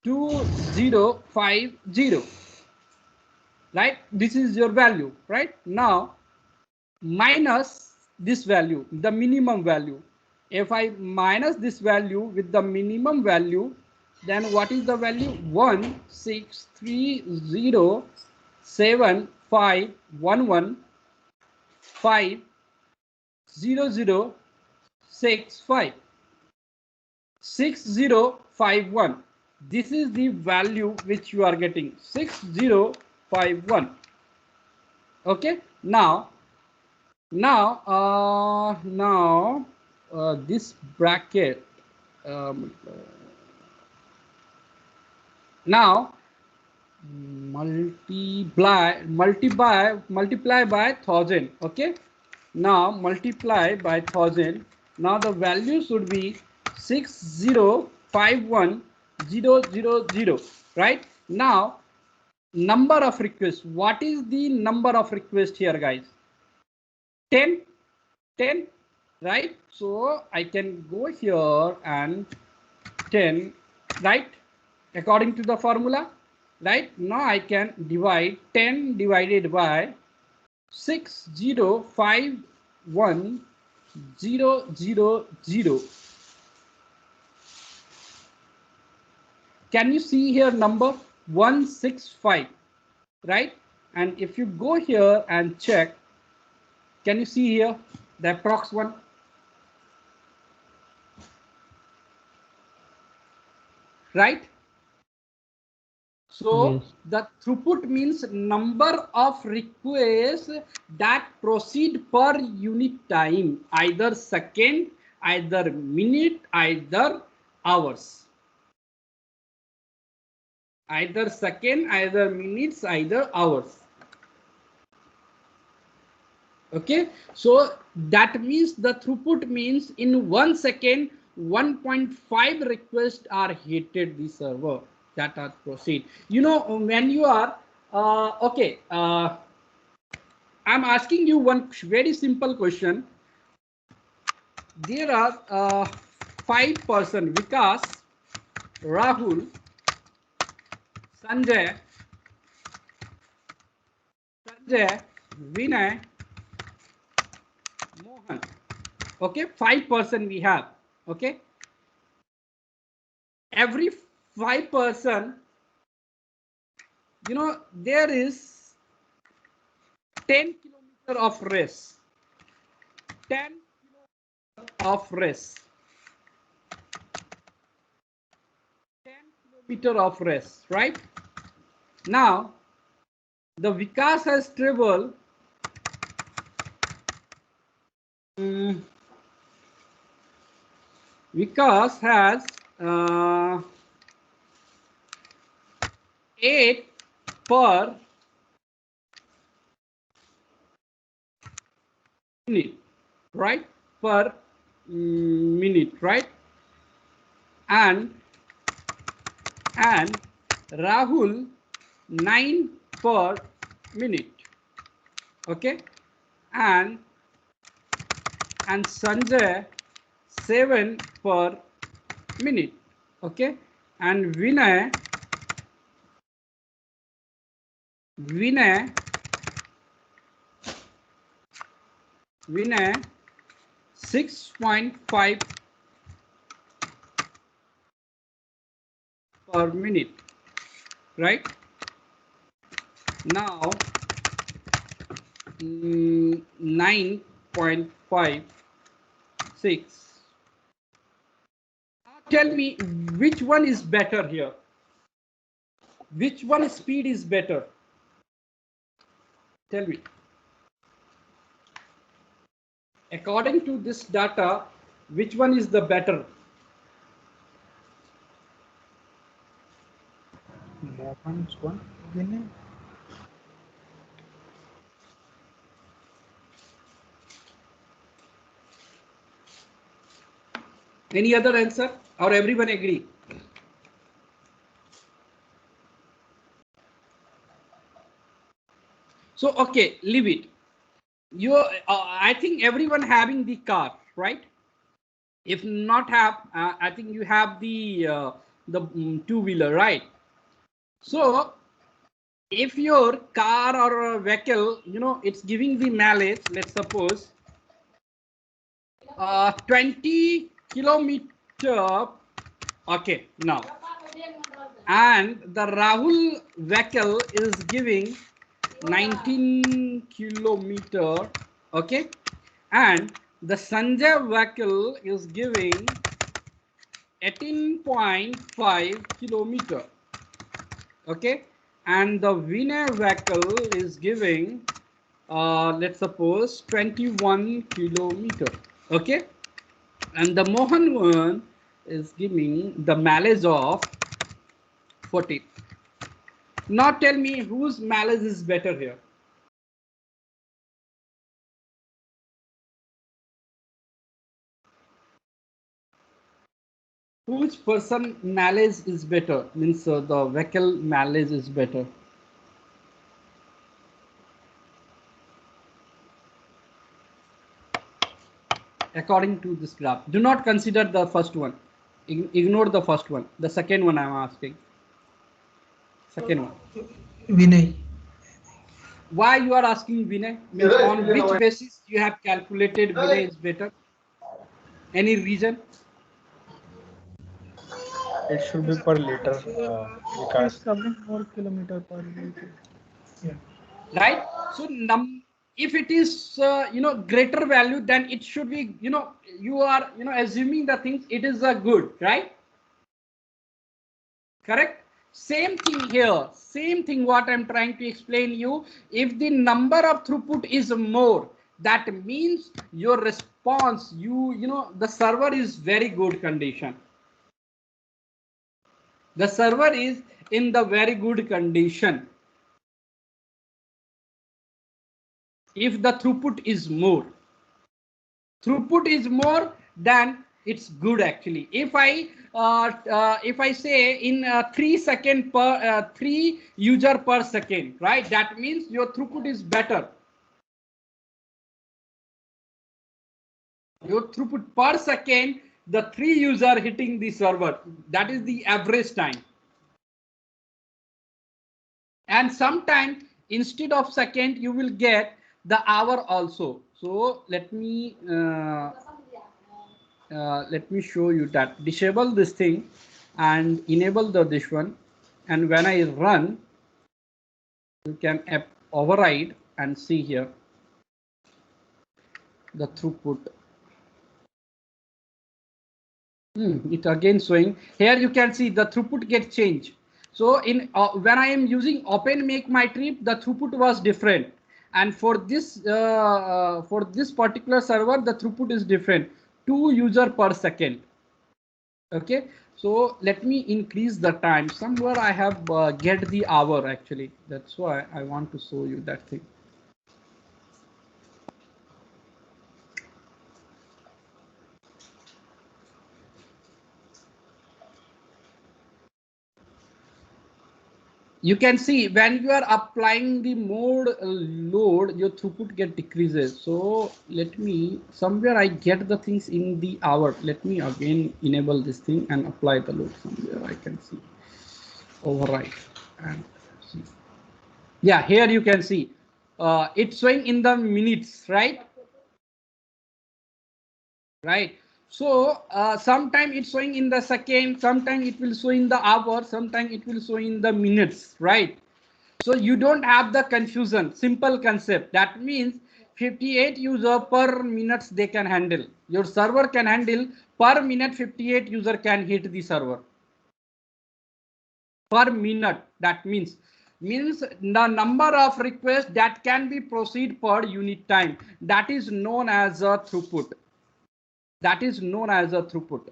2050, right? This is your value, right? Now minus this value, the minimum value. If I minus this value with the minimum value, then what is the value? 16307150065 6051. This is the value which you are getting, 6051. Okay, now this bracket, now multiply by 1000. Okay, now multiply by 1000. Now the value should be 6051000, right? Now number of requests, what is the number of requests here, guys? 10, right? So I can go here and 10, right? According to the formula, right? Now I can divide 10 divided by 6051000. Can you see here number 165, right? And if you go here and check, can you see here the approx one? Right? So Yes. the throughput means number of requests that proceed per unit time, either second, either minute, either hours. Either second, either minutes, either hours. Okay, so that means the throughput means in 1 second 1.5 requests are hitted the server that are proceed. You know, when you are okay, I'm asking you one very simple question. There are 5 person: Vikas, Rahul, Sanjay, Vinay, Mohan. Okay, 5 person we have. Okay, every 5 person, you know, there is 10 kilometer of rest, 10 kilometer of rest, 10 kilometer of rest, right? Now the Vikas has traveled Vikas has 8 per minute, right? Per minute, right? And Rahul 9 per minute. Okay, and Sanjay 7 per minute. Okay, and Vinay 6.5 per minute, right? Now 9.56. Tell me which one is better here? Which one speed is better? Tell me. According to this data, which one is the better? Mohan's one. Vinay. Any other answer or everyone agree? So, okay, leave it. I think everyone having the car, right? If not have, I think you have the two-wheeler, right? So if your car or a vehicle, it's giving the mileage, let's suppose 20 kilometer. Okay, now, and the Rahul vehicle is giving 19 kilometer. Okay, and the Sanjay vehicle is giving 18.5 kilometer. Okay, and the Vinay vehicle is giving let's suppose 21 kilometer. Okay, and the Mohan one is giving the mileage of 40. Now tell me whose mileage is better here. Whose person mileage is better? Means the vehicle mileage is better. According to this graph, do not consider the first one. Ignore the first one. The second one I'm asking. Second one. Vinay. Why you are asking Vinay? Means on which basis you have calculated Vinay is better? Any reason? It should be per liter, It's because covering more kilometer per liter. Yeah. Right. So if it is greater value, then it should be you are assuming the things it is a good, right? Correct. Same thing here. Same thing what I'm trying to explain you. If the number of throughput is more, that means your response, the server is very good condition. The server is in the very good condition. If the throughput is more, then it's good actually. If I say in 3 second per 3 user per second, right? That means your throughput is better. Your throughput per second, the 3 user hitting the server, that is the average time. And sometime instead of second, you will get the hour also. So let me show you that. Disable this thing and enable this one. And when I run, you can override and see here the throughput. It again showing here. You can see the throughput get changed. So in when I am using open make my trip, the throughput was different, and for this particular server, the throughput is different, 2 user per second. Okay, so let me increase the time. Somewhere I have get the hour actually. That's why I want to show you that thing. You can see when you are applying the more load, your throughput get decreases. So let me, somewhere I get the things in the hour. Let me again enable this thing and apply the load. Somewhere I can see override and see. Yeah, here you can see it's showing in the minutes, right? Right. So sometime it's showing in the second, sometime it will show in the hour, sometime it will show in the minutes, right? So you don't have the confusion. Simple concept. That means 58 user per minutes they can handle. Your server can handle per minute 58 user can hit the server. Per minute. That means the number of requests that can be proceed per unit time. That is known as a throughput. That is known as a throughput.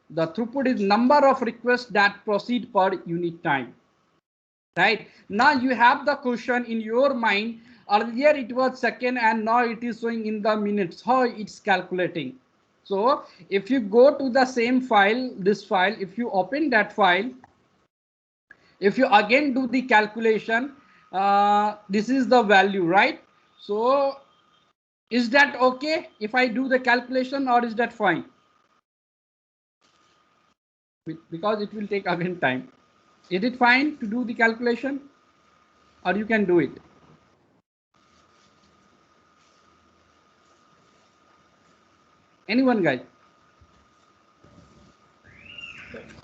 The throughput is number of requests that proceed per unit time. Right now you have the question in your mind. Earlier it was second and now it is showing in the minutes. How it's calculating? So if you go to the same file, this file, if you open that file, if you again do the calculation, this is the value, right? So is that okay if I do the calculation, or is that fine? Because it will take again time. Is it fine to do the calculation, or you can do it? Anyone, guys?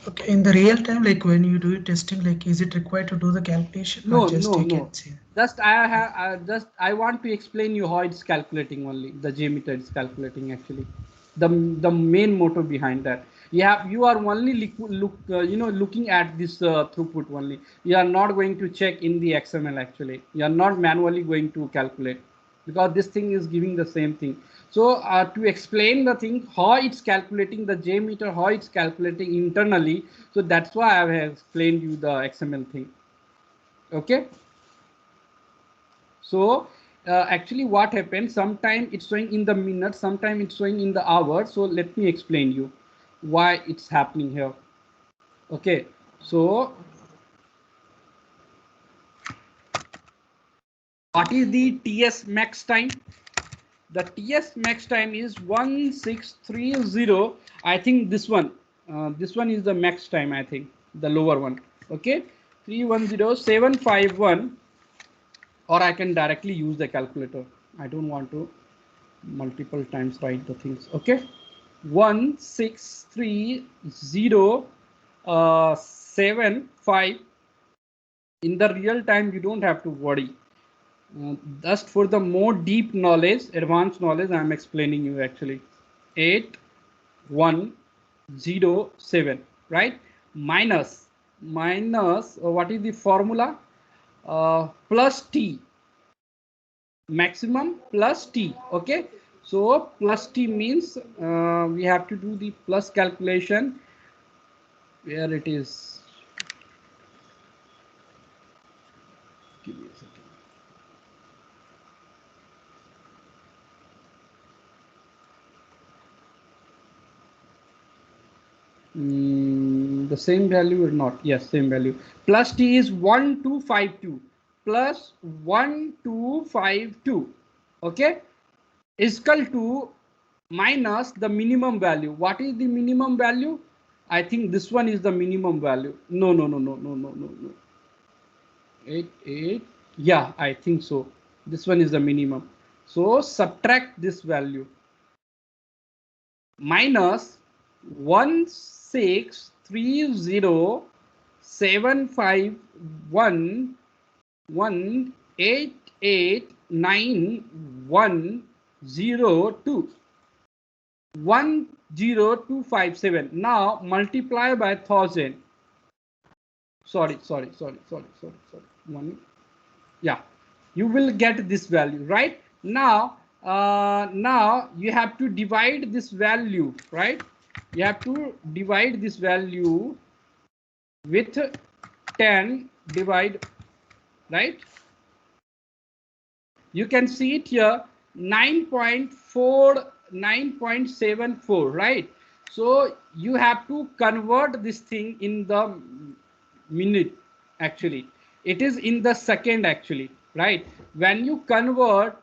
Okay, in the real time, like when you do testing, like is it required to do the calculation or No, just no, take no. it? See? Just I want to explain you how it's calculating only. The J meter is calculating actually. The main motto behind that. You are only looking at this throughput only. You are not going to check in the XML actually. You are not manually going to calculate, because this thing is giving the same thing. So to explain the thing, how it's calculating the J meter, how it's calculating internally. So that's why I have explained you the XML thing. Okay. So actually what happens, sometime it's showing in the minute, sometime it's showing in the hour. So let me explain you why it's happening here. Okay, so what is the TS max time? The TS max time is 1630. I think this one is the max time, I think the lower one. Okay, 310751, or I can directly use the calculator. I don't want to multiple times write the things. Okay, 163075. In the real time, you don't have to worry. Just for the more deep knowledge, advanced knowledge, I am explaining you actually. 8107, right? Minus what is the formula? Plus T, maximum plus T. Okay, so plus T means we have to do the plus calculation. Where it is? Give me a second. The same value or not? Yes, same value. Plus T is 1252 plus 1252. Okay, is equal to minus the minimum value. What is the minimum value? I think this one is the minimum value. No. 88. Yeah, I think so. This one is the minimum. So subtract this value. Minus 16307511889102. 10257. Now multiply by 1000. Sorry. One. Yeah, you will get this value right now. Now you have to divide this value, right? You have to divide this value with 10 divide, right? You can see it here, 9.74, right? So you have to convert this thing in the minute. Actually, it is in the second actually, right? When you convert,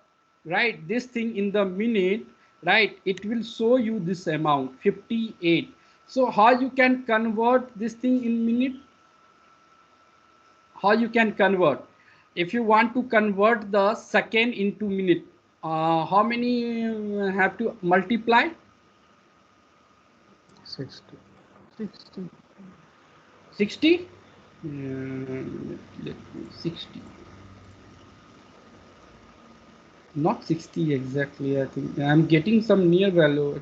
right, this thing in the minute, right, it will show you this amount 58. So how you can convert this thing in minute? How you can convert? If you want to convert the second into minute, how many have to multiply? 60. 60. 60. Let me 60. Not 60 exactly. I think I'm getting some near value.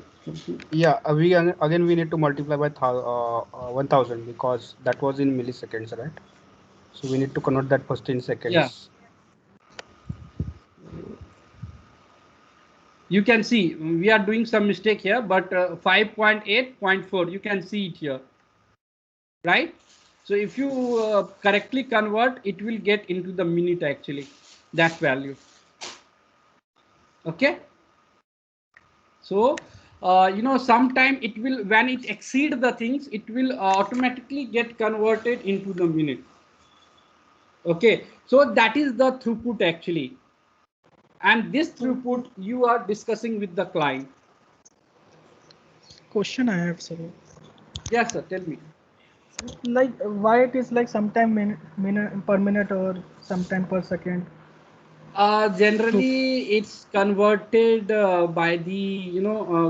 Yeah, again we need to multiply by 1000 because that was in milliseconds, right? So we need to convert that first in seconds. Yeah. You can see we are doing some mistake here, but 5.8.4, you can see it here, right? So if you correctly convert, it will get into the minute actually, that value. Okay. So sometime it will, when it exceed the things, it will automatically get converted into the minute. Okay, so that is the throughput actually, and this throughput you are discussing with the client. Question I have, sir. Yes, sir. Tell me. Like why it is like sometime minute per minute or sometime per second? Generally, it's converted by the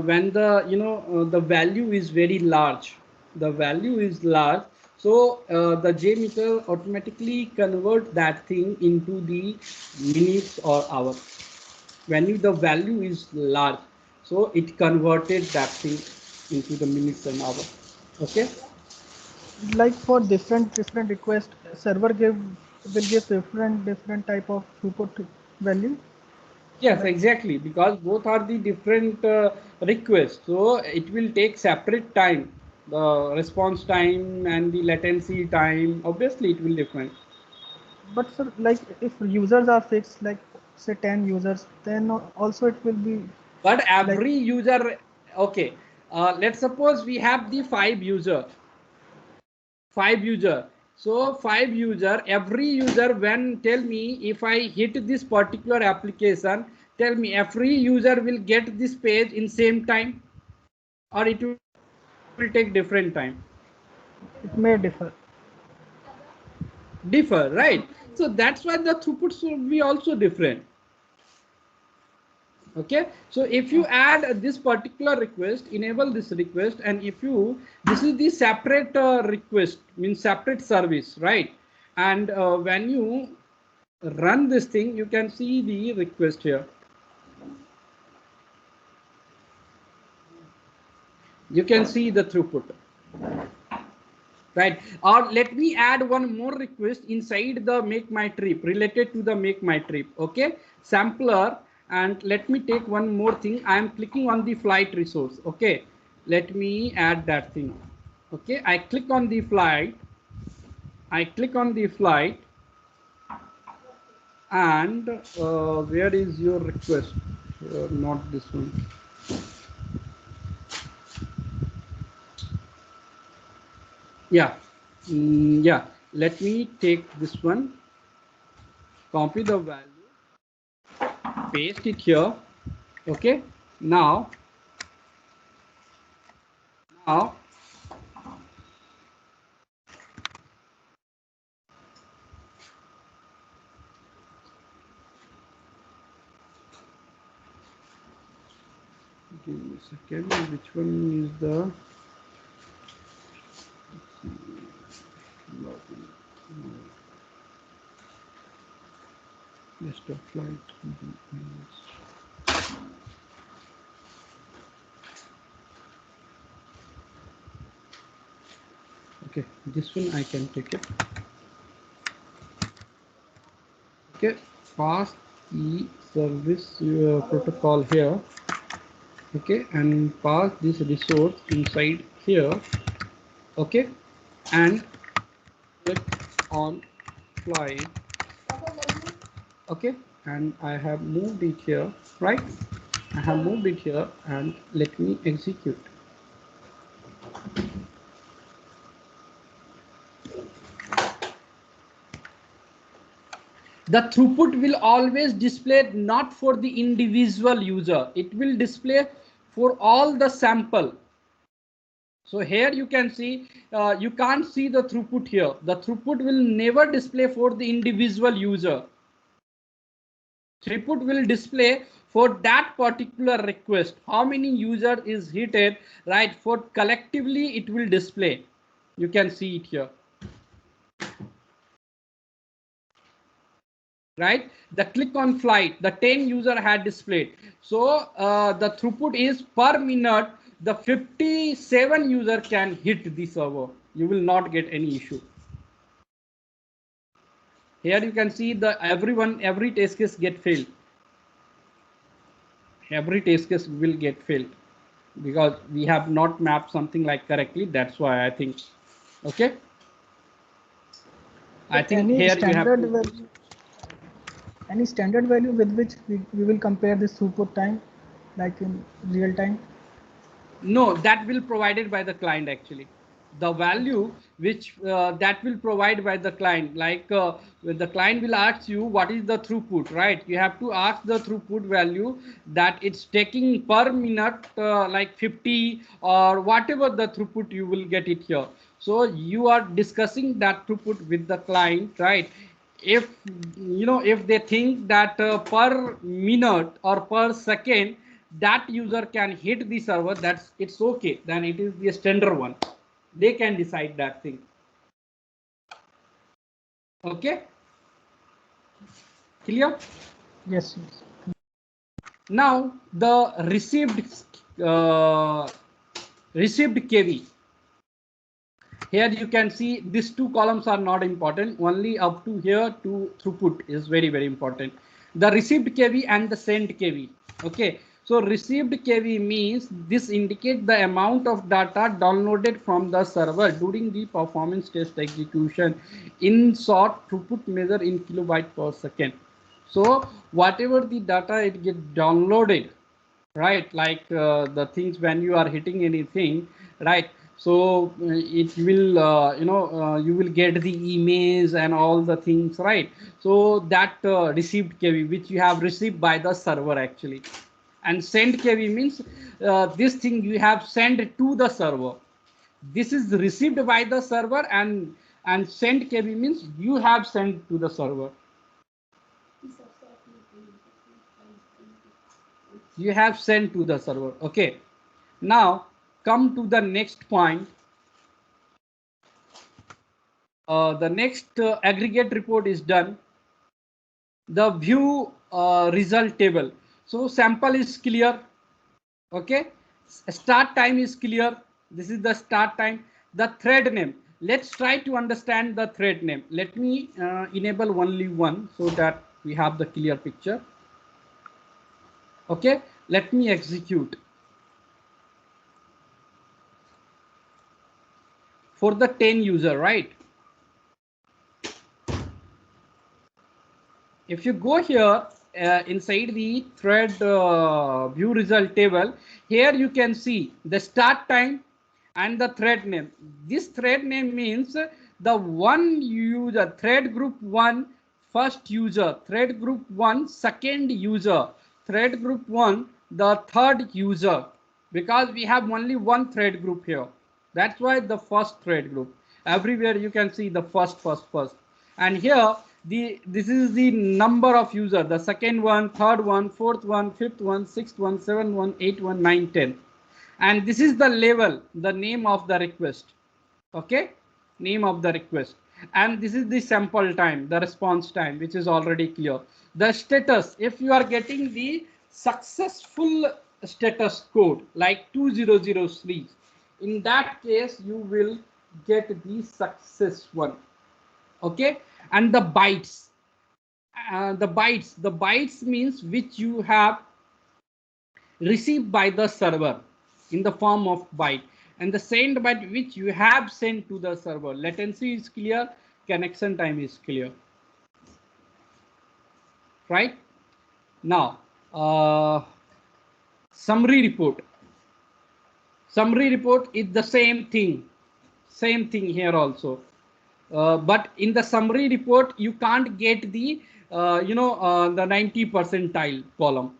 when the the value is very large. The value is large, so the J meter automatically convert that thing into the minutes or hours. When the value is large, so it converted that thing into the minutes and hours. Okay. Like for different request, server will give different type of throughput value. Yes, exactly, because both are the different requests. So it will take separate time, the response time and the latency time. Obviously, it will different. But sir, like if users are fixed, like say 10 users, then also it will be But like every user, okay, let's suppose we have the five user. So five user, every user when tell me if I hit this particular application, tell me every user will get this page in same time, or it will take different time. it may differ. Differ, right? So that's why the throughput should be also different. Okay, so if you add this particular request, enable this request, and if you, this is the separate request, means separate service, right? And when you run this thing, you can see the request here. You can see the throughput, right? Or let me add one more request inside the make my trip, related to the make my trip. Okay, sampler, and let me take one more thing. I am clicking on the flight resource. Okay, let me add that thing. Okay, I click on the flight, and where is your request? Not this one. Yeah. Yeah, let me take this one, copy the value, paste it here. Okay, now give me a second, which one is the login? Desktop flight. Okay, this one I can take it. Okay, fast e service protocol here. Okay, and pass this resource inside here. Okay, and click on flight. Okay, and I have moved it here, right? I have moved it here, and let me execute. The throughput will always display not for the individual user, it will display for all the sample. So here you can see, you can't see the throughput here. The throughput will never display for the individual user. Throughput will display for that particular request. How many user is hit, right? For collectively it will display. You can see it here. Right, the click on flight, the 10 user had displayed. So the throughput is per minute, the 57 user can hit the server. You will not get any issue. Here you can see the every test case get failed. Every test case will get failed because we have not mapped something like correctly. That's why I think. Okay, I think any here you have standard to, value, any standard value with which we will compare this throughput time, like in real time? no, that will provided by the client actually. the value which that will provide by the client, like when the client will ask you what is the throughput, right? You have to ask the throughput value that it's taking per minute, like 50 or whatever the throughput you will get it here. So you are discussing that throughput with the client, right? If you know, if they think that per minute or per second that user can hit the server, that's it's okay, then it is the standard one, they can decide that thing. Okay, clear? Yes, yes. Now the received kV. Here you can see these two columns are not important, only up to here to throughput is very important. The received kV and the sent kV. Okay, so received kV means this indicates the amount of data downloaded from the server during the performance test execution. In short, throughput measure in kilobyte per second. So whatever the data it get downloaded, right, like the things when you are hitting anything, right? So it will you will get the emails and all the things, right? So that received kV which you have received by the server actually. And send kV means this thing you have sent to the server, this is received by the server. And send kV means you have sent to the server, you have sent to the server. Okay, now come to the next point. The next aggregate report is done. The view result table. So sample is clear. Okay, start time is clear. This is the start time. The thread name. Let's try to understand the thread name. Let me enable only one so that we have the clear picture. Okay, let me execute. For the 10 user, right? If you go here inside the thread view result table, here you can see the start time and the thread name. This thread name means the one user, thread group 1 first user, thread group 1 second user, thread group 1 the third user, because we have only one thread group here. That's why the first thread group. Everywhere you can see the first. And here this is the number of user, the second one, third one, fourth one, fifth one, sixth one, seventh one, eighth one, 9, 10. And this is the level, the name of the request. Okay, name of the request. And this is the sample time, the response time, which is already clear. The status, if you are getting the successful status code like 2003, in that case you will get the success one. Okay, and the bytes, the bytes means which you have received by the server in the form of byte, and the send byte which you have sent to the server. Latency is clear, connection time is clear, right? Now summary report is the same thing here also. But in the summary report you can't get the the 90 percentile column.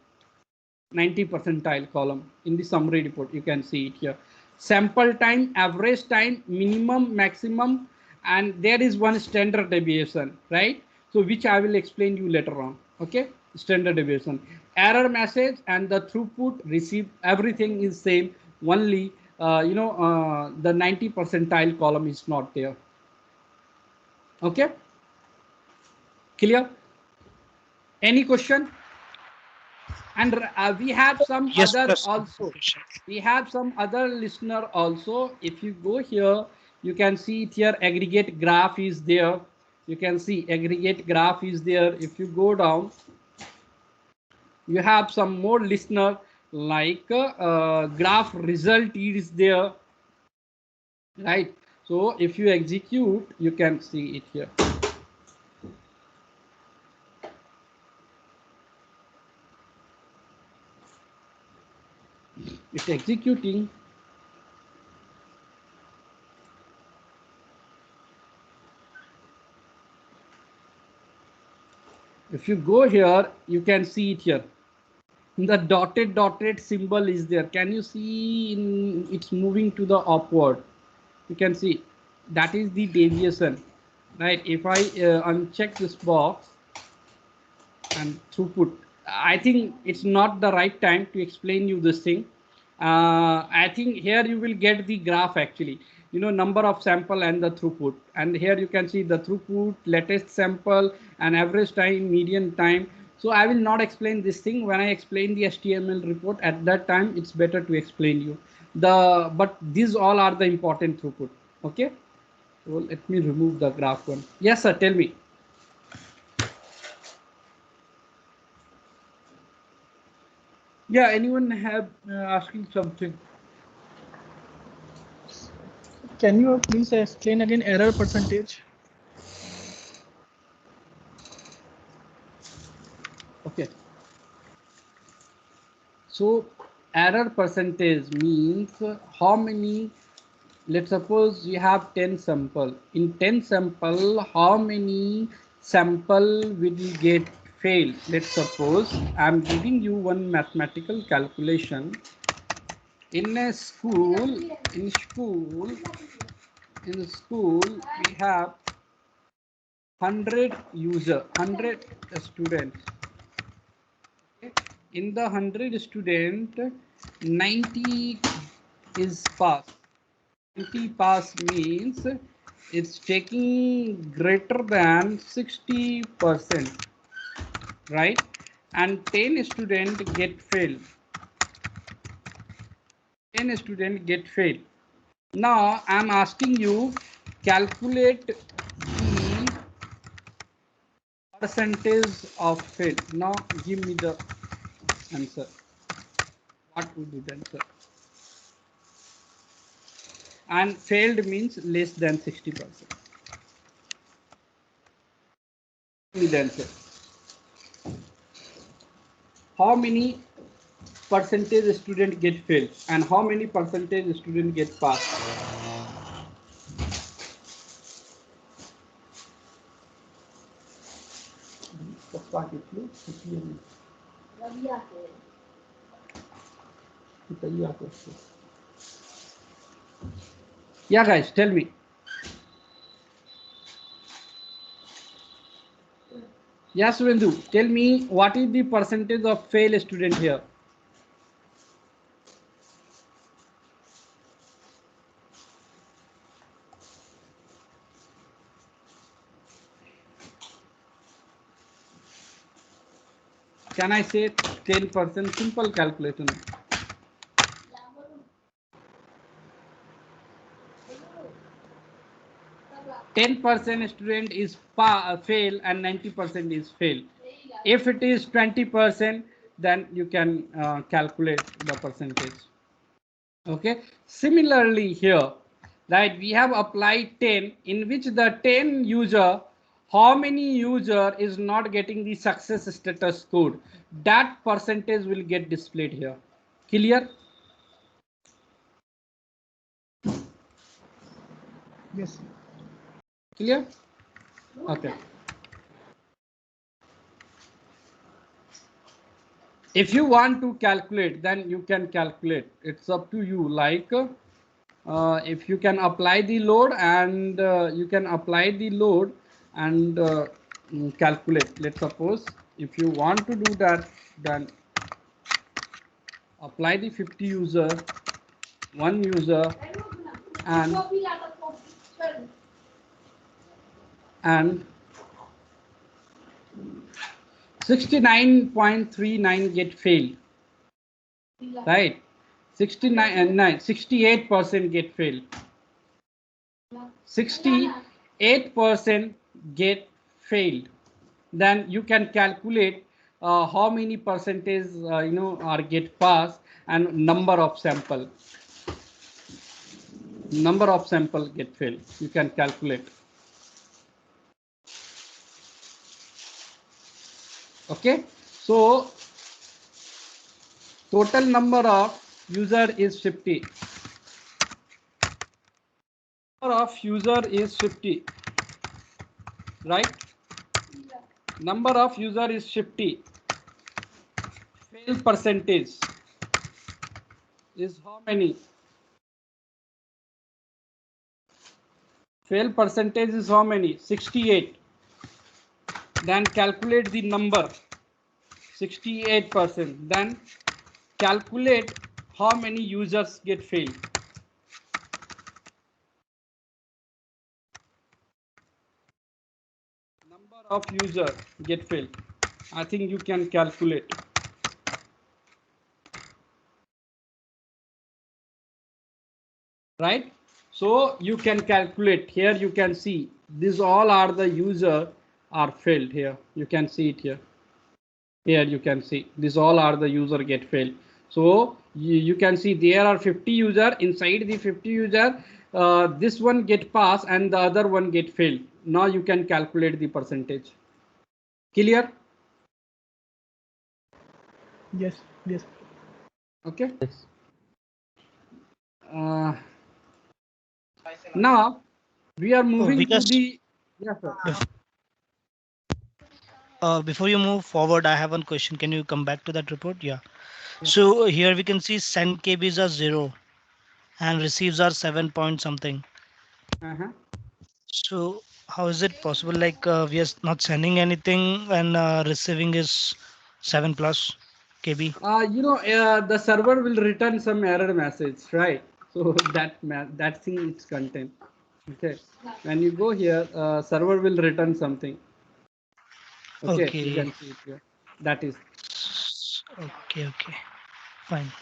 90 percentile column in the summary report, you can see it here. Sample time, average time, minimum, maximum, and there is one standard deviation, right? So which I will explain you later on. Okay, standard deviation, error message, and the throughput received, everything is same, only the 90 percentile column is not there. Okay, clear? Any question? And we have some Yes, other plus also. We have some other listener also. If you go here, you can see it here, aggregate graph is there. You can see aggregate graph is there. If you go down, you have some more listener like graph result is there, right? So if you execute, you can see it here. It's executing. if you go here, you can see it here. The dotted symbol is there. Can you see it's moving to the upward? You can see that is the deviation, right? If I uncheck this box and throughput, I think it's not the right time to explain you this thing. I think here you will get the graph actually, you know, number of sample and the throughput, and here you can see the throughput, latest sample, and average time, median time. So I will not explain this thing. When I explain the HTML report at that time, it's better to explain you but these all are the important throughput. Okay, so let me remove the graph one. Yes sir, tell me. Yeah, anyone have asking something? Can you please explain again error percentage? Okay. So error percentage means how many, let's suppose you have 10 sample. In 10 sample, how many sample will get failed? Let's suppose I'm giving you one mathematical calculation. In a school, in school, we have 100 user, 100 students. In the 100 student, 90 is pass. 90 pass means it's taking greater than 60%, right? And 10 student get failed. 10 student get failed. Now I'm asking you calculate the percentage of fail. Now give me the answer. What would be the answer? And failed means less than 60%. Give me the answer. How many percentage student get failed and how many percentage student get passed? Yeah guys, tell me. Yes, Vendu, tell me what is the percentage of fail student here? Can I say 10%? Simple calculation. 10% student is fail and 90% is fail. If it is 20%, then you can calculate the percentage. Okay. Similarly here, right, we have applied 10 in which the 10 user, how many user is not getting the success status code, that percentage will get displayed here. Clear? Yes. Clear? Okay. If you want to calculate, then you can calculate. It's up to you. Like if you can apply the load and calculate. Let's suppose if you want to do that, then apply the 50 user, one user, and 69.39 get failed, right? 68% get failed. 68% get failed. Then you can calculate how many percentage are get passed and number of sample get failed. You can calculate. Okay, so total number of user is 50. Number of user is 50, right? Number of user is 50. Fail percentage is how many? Fail percentage is how many? 68. Then calculate the number. 68%. Then calculate how many users get failed. Number of user get failed. I think you can calculate. Right? So you can calculate. Here you can see these all are the user are failed here. You can see it here. Here you can see these all are the user get failed. So you can see there are 50 user. Inside the 50 user, this one get pass and the other one get failed. Now you can calculate the percentage. Clear? Yes, yes. Okay. Yes. Now we are moving to Vikas, the. Yes, sir. before you move forward, I have one question. Can you come back to that report? Yeah. So here we can see send KBs are 0 and receives are 7 point something. So how is it possible? Like we are not sending anything and receiving is 7 plus KB. The server will return some error message, right? So that thing is content. Okay. When you go here, server will return something. Okay, you Okay. can see it here. That is Okay. Okay. Fine.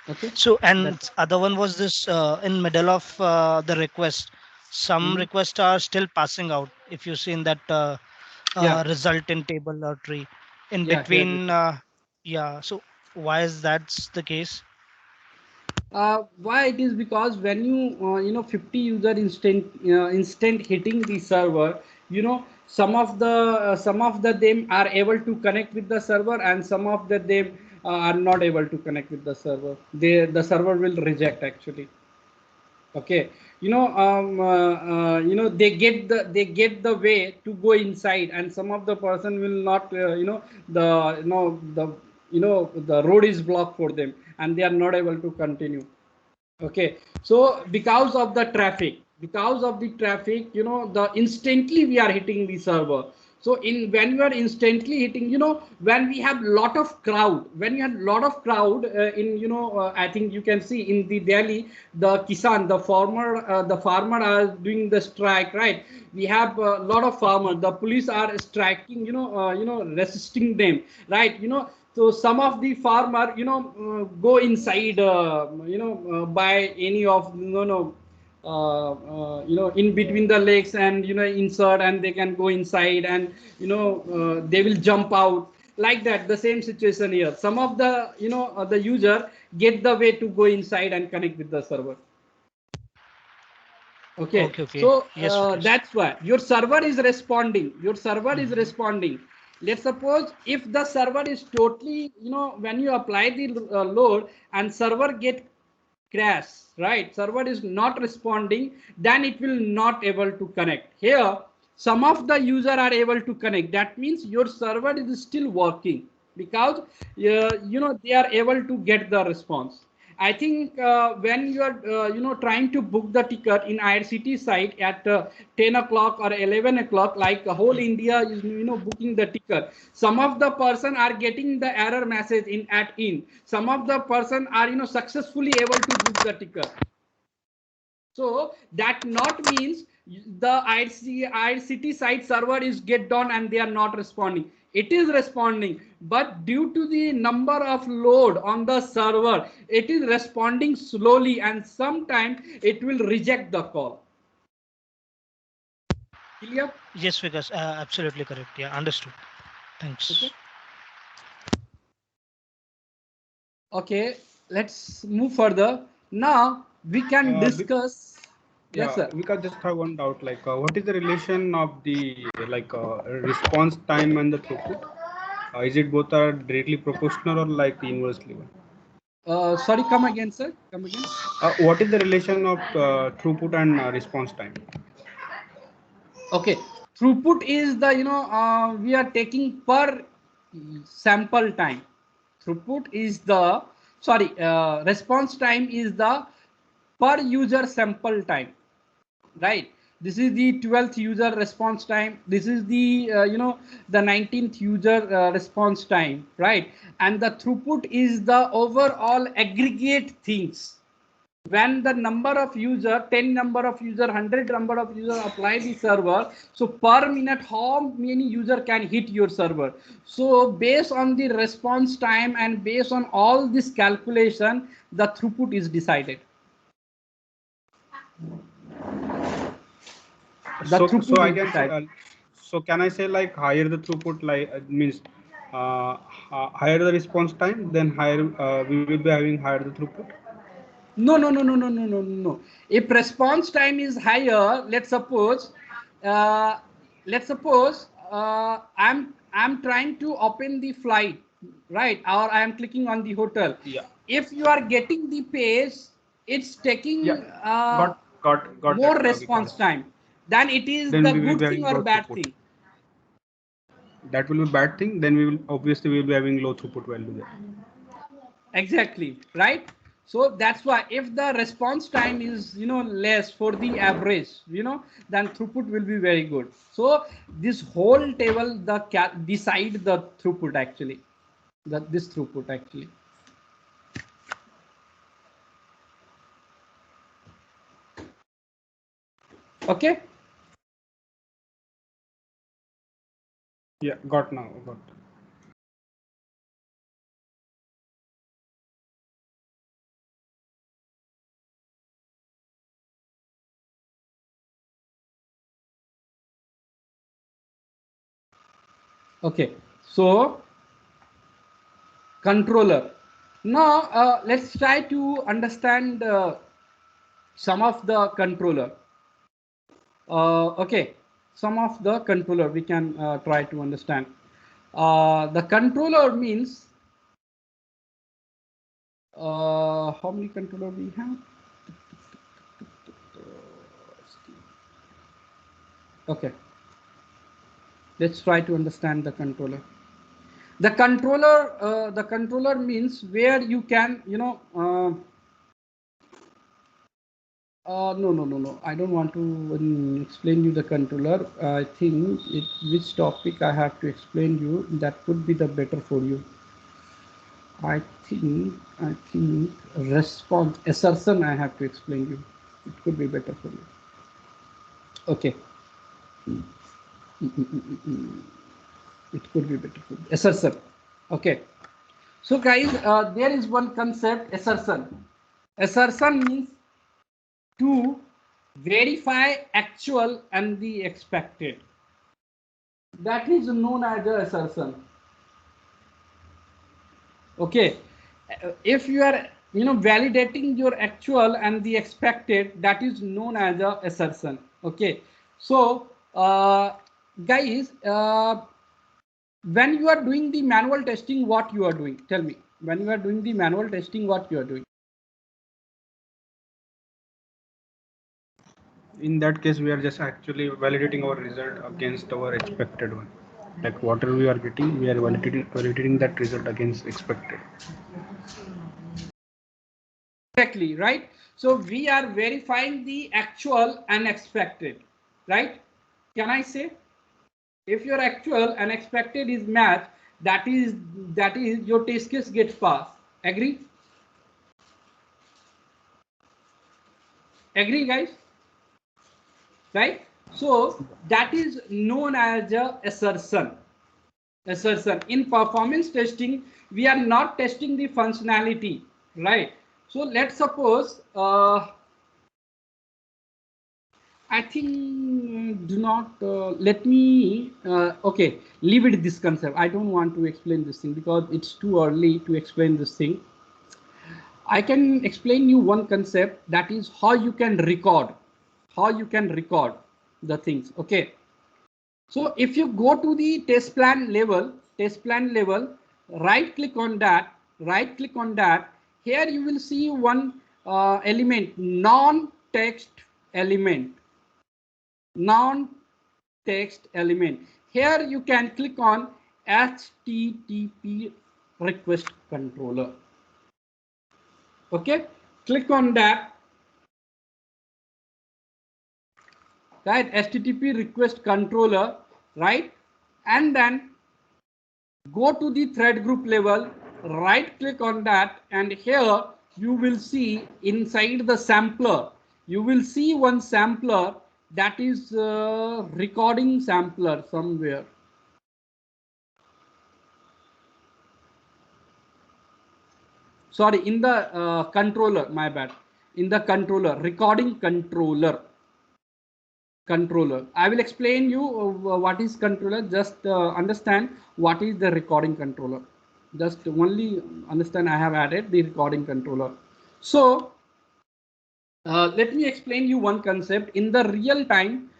okay. So and That's other one was this in middle of the request. Some mhm. requests are still passing out. If you see in that Yeah, result in table or tree in yeah. Here you between, can. yeah. So why is that the case? Why it is because when you 50 user instant hitting the server, some of the them are able to connect with the server and some of the them are not able to connect with the server. The server will reject actually. Okay, they get the way to go inside and some of the person will not the the road is blocked for them and they are not able to continue. Okay, so because of the traffic, the instantly we are hitting the server. So in when you are instantly hitting, when we have lot of crowd, when you have lot of crowd in I think you can see in the Delhi, the kisan, the farmer are doing the strike, right? We have a lot of farmers, the police are striking, resisting them, right? So some of the farmer go inside by any of in between the legs and insert and they can go inside and they will jump out like that. The same situation here, some of the the user get the way to go inside and connect with the server. Okay, Okay. Okay. so Yes, Vikas. that's why your server is responding. Let's suppose if the server is totally, when you apply the load and server get crash, right? Server is not responding, then it will not able to connect. Here, some of the user are able to connect. That means your server is still working because they are able to get the response. I think when you are trying to book the ticket in IRCT site at 10 o'clock or 11 o'clock, like whole India is booking the ticket. Some of the person are getting the error message in. Some of the person are successfully able to book the ticket. So that not means the IRCT site server is get down and they are not responding. It is responding, but due to the number of load on the server, it is responding slowly and sometimes it will reject the call. Clear? Yes, Vikas. Absolutely correct. Yeah, understood. Thanks. Okay. Okay, let's move further. Now we can discuss. Yes, Yeah, sir. we can just have one doubt. Like, what is the relation of the response time and the throughput? Is it both are directly proportional or like inversely one? Sorry, come again, sir. Come again. What is the relation of throughput and response time? Okay, Throughput is the, we are taking per sample time. Throughput is the, sorry, response time is the per user sample time, right? This is the 12th user response time. This is the, the 19th user response time, right? And the throughput is the overall aggregate things. When the number of user, 10 number of user, 100 number of user apply the server, so per minute how many user can hit your server. So based on the response time and based on all this calculation, the throughput is decided. So I can say, so can I say like higher the throughput, like means higher the response time, then higher we will be having higher the throughput. No. If response time is higher, let's suppose I'm trying to open the flight, right? Or I am clicking on the hotel. Yeah. If you are getting the page, it's taking got more that, response time. Then it is then the we will good be thing having or low bad throughput. thing? That will be bad thing. Then we will obviously be having low throughput value there. Exactly, right? So that's why if the response time is less for the average, then throughput will be very good. So this whole table decide the throughput actually, this throughput actually. Okay. Yeah, got now. Got. Okay. So controller. Now let's try to understand some of the controller. Okay, some of the controller we can try to understand. The controller means how many controller we have? Okay, let's try to understand the controller. The controller means where you can no. I don't want to explain you the controller. I think which topic I have to explain you, that could be the better for you. I think response assertion I have to explain you. It could be better for you. Okay. It could be better for you. Assertion. Okay. So guys, there is one concept, assertion. Assertion means to verify actual and the expected. That is known as the assertion. Okay. If you are validating your actual and the expected, that is known as a assertion. Okay. So guys, when you are doing the manual testing, what you are doing? Tell me. When you are doing the manual testing, what you are doing? In that case, we are just actually validating our result against our expected one. Like whatever we are getting, we are validating that result against expected. Exactly, right? So we are verifying the actual and expected, right? Can I say? If your actual and expected is matched, that is your test case gets passed. Agree? Agree, guys? Right? So that is known as a assertion. Assertion. In performance testing, we are not testing the functionality, right? So let's suppose I think do not let me okay, leave it this concept. I don't want to explain this thing because it's too early to explain this thing. I can explain you one concept, that is how you can record the things. Okay. So if you go to the test plan level, right click on that, here you will see one element, non-text element. text element. Here you can click on HTTP request controller. Okay, click on that. Right, HTTP request controller, right? And then go to the thread group level, right click on that, and here you will see inside the sampler, you will see one sampler that is recording sampler somewhere. Sorry, in the controller, my bad. In the controller, recording controller. I will explain you what is controller. Just understand what is the recording controller. Just only understand I have added the recording controller. So let me explain you one concept. In the real time,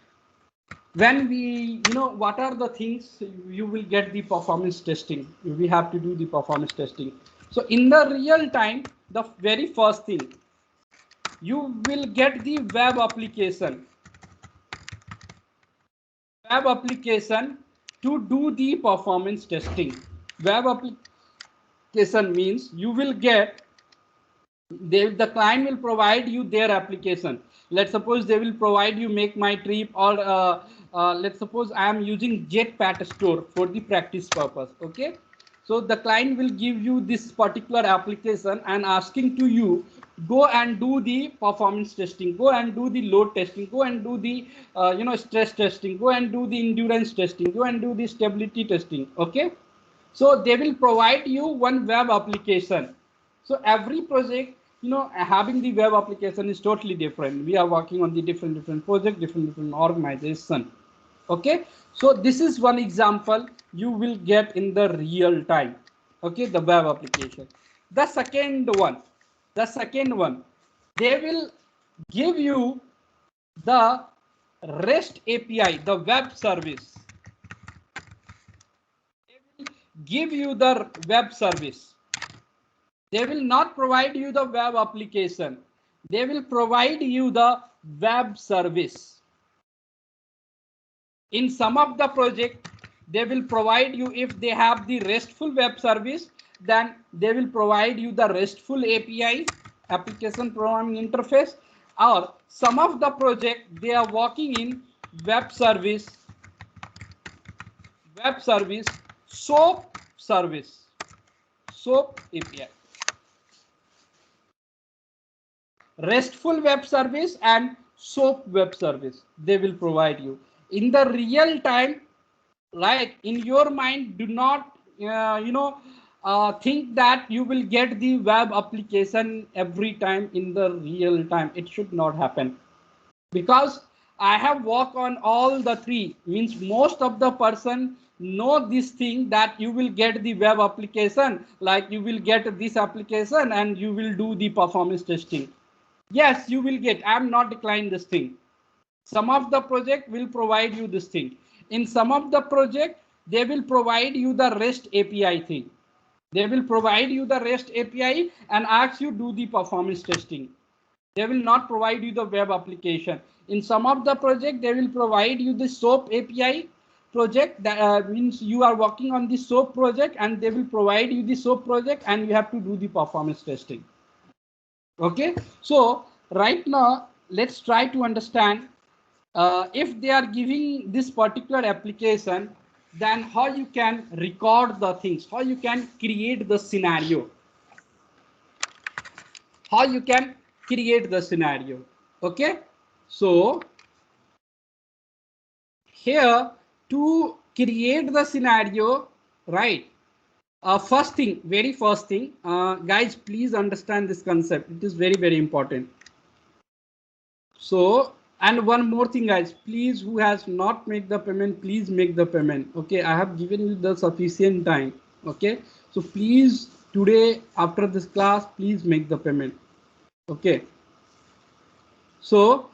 when we, what are the things you will get the performance testing. We have to do the performance testing. So in the real time, the very first thing, you will get the web application to do the performance testing. Web application means you will get, the client will provide you their application. Let's suppose they will provide you Make My Trip, or let's suppose I am using Jetpack Store for the practice purpose. Okay, so the client will give you this particular application and asking to you, go and do the performance testing, go and do the load testing, go and do the stress testing, go and do the endurance testing, go and do the stability testing. Okay, so they will provide you one web application. So every project, having the web application is totally different. We are working on the different project, different organization. Okay, so this is one example you will get in the real time. Okay, the web application. The second one, they will give you the REST API, the web service. They will give you the web service. They will not provide you the web application. They will provide you the web service. In some of the project, they will provide you, if they have the RESTful web service, then they will provide you the RESTful API, application programming interface, or some of the project they are working in web service, SOAP service, SOAP API. RESTful web service and SOAP web service they will provide you in the real time. Like, in your mind, do not think that you will get the web application every time in the real time. It should not happen, because I have worked on all the three. Means most of the person know this thing, that you will get the web application, like you will get this application and you will do the performance testing. Yes, you will get. I'm not declining this thing. Some of the project will provide you this thing. In some of the project, they will provide you the REST API thing. They will provide you the REST API and ask you do the performance testing. They will not provide you the web application. In some of the project, they will provide you the SOAP API project. That means you are working on the SOAP project, and they will provide you the SOAP project, and you have to do the performance testing. Okay, so right now let's try to understand if they are giving this particular application, then how you can record the things, how you can create the scenario, Okay, so here, to create the scenario, right? Very first thing, guys, please understand this concept. It is very important. So, and one more thing, guys, please, who has not made the payment, please make the payment. Okay, I have given you the sufficient time. Okay, so please, today after this class, please make the payment. Okay, so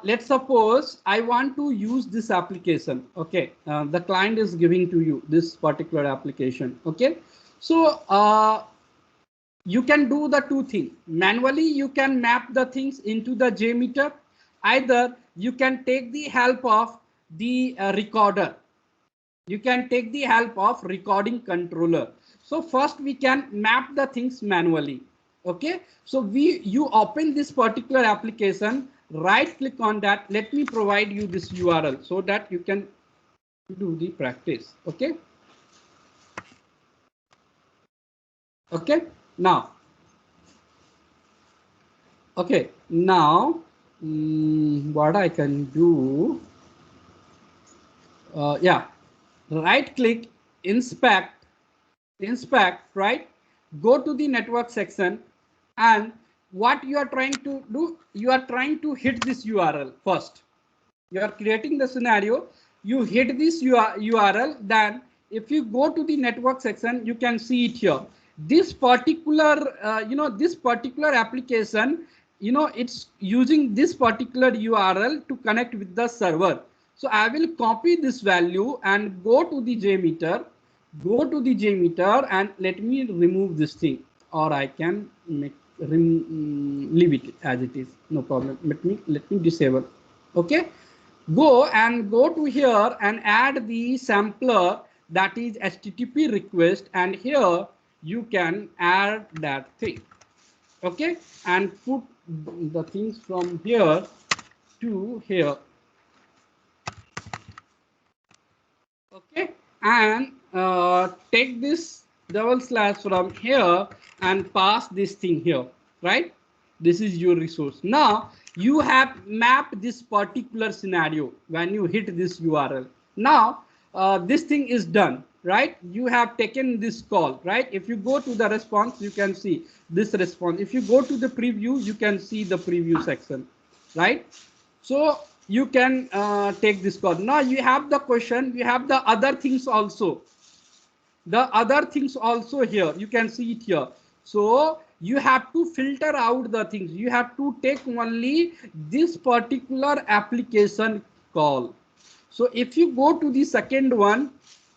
let's suppose I want to use this application. Okay, the client is giving to you this particular application. Okay, so you can do the two things. Manually, you can map the things into the JMeter. Either you can take the help of the recorder. You can take the help of recording controller. So first we can map the things manually. Okay, so you open this particular application, right click on that. Let me provide you this URL so that you can do the practice. Okay. Okay, now. Okay, now what I can do, yeah, right click, inspect, right? Go to the network section, and what you are trying to do, you are trying to hit this URL first. You are creating the scenario, you hit this URL, then if you go to the network section, you can see it here. This particular, this particular application, it's using this particular URL to connect with the server. So I will copy this value and go to the JMeter, and let me remove this thing, or I can make leave it as it is, no problem. Let me disable. Okay, go to here and add the sampler, that is HTTP request, and here you can add that thing. Okay, and put the things from here to here. Okay, and take this double slash from here and pass this thing here, right? This is your resource. Now you have mapped this particular scenario when you hit this URL. Now this thing is done, right? You have taken this call, right? If you go to the response, you can see this response. If you go to the preview, you can see the preview section, right? So you can take this call. Now you have the question, you have the other things also. The other things also here, you can see it here. So you have to filter out the things. You have to take only this particular application call. So if you go to the second one,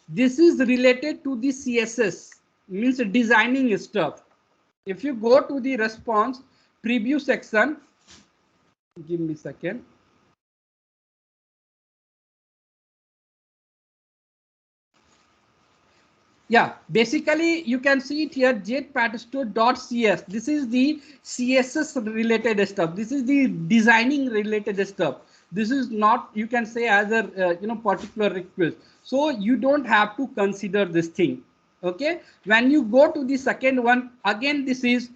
this is related to the CSS, means designing stuff. If you go to the response preview section, give me a second. Yeah, basically you can see it here, jetpatstore.cs. This is the CSS related stuff. This is the designing related stuff. This is not, you can say, as a particular request. So you don't have to consider this thing. Okay, when you go to the second one, again this is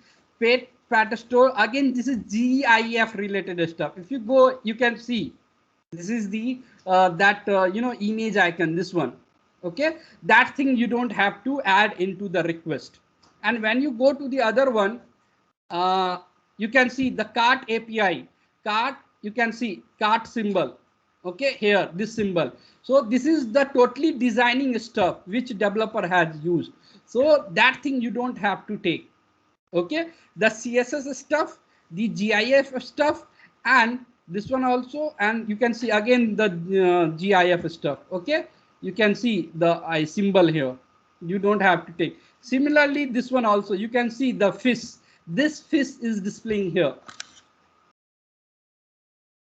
Patstore. Again this is GIF related stuff. If you go, you can see this is the image icon, this one. Okay, that thing you don't have to add into the request. And when you go to the other one, you can see the cart API, cart, you can see cart symbol. Okay, here this symbol. So this is the totally designing stuff which developer has used. So that thing you don't have to take. Okay, the CSS stuff, the GIF stuff, and this one also, and you can see again the GIF stuff. Okay, you can see the I symbol here. You don't have to take. Similarly, this one also, you can see the fish. This fish is displaying here.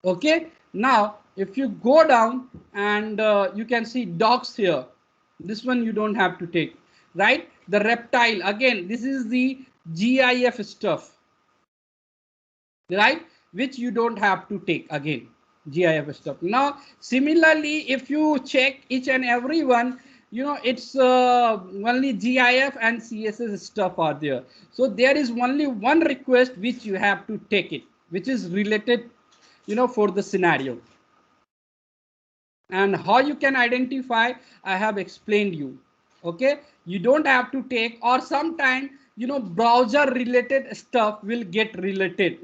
Okay, now if you go down and you can see dogs here. This one you don't have to take, right? The reptile, again, this is the GIF stuff, right? Which you don't have to take again, GIF stuff. Now, similarly, if you check each and every one, it's only GIF and CSS stuff are there. So there is only one request which you have to take it, which is related, for the scenario. And how you can identify, I have explained you. Okay, you don't have to take, or sometime browser related stuff will get related,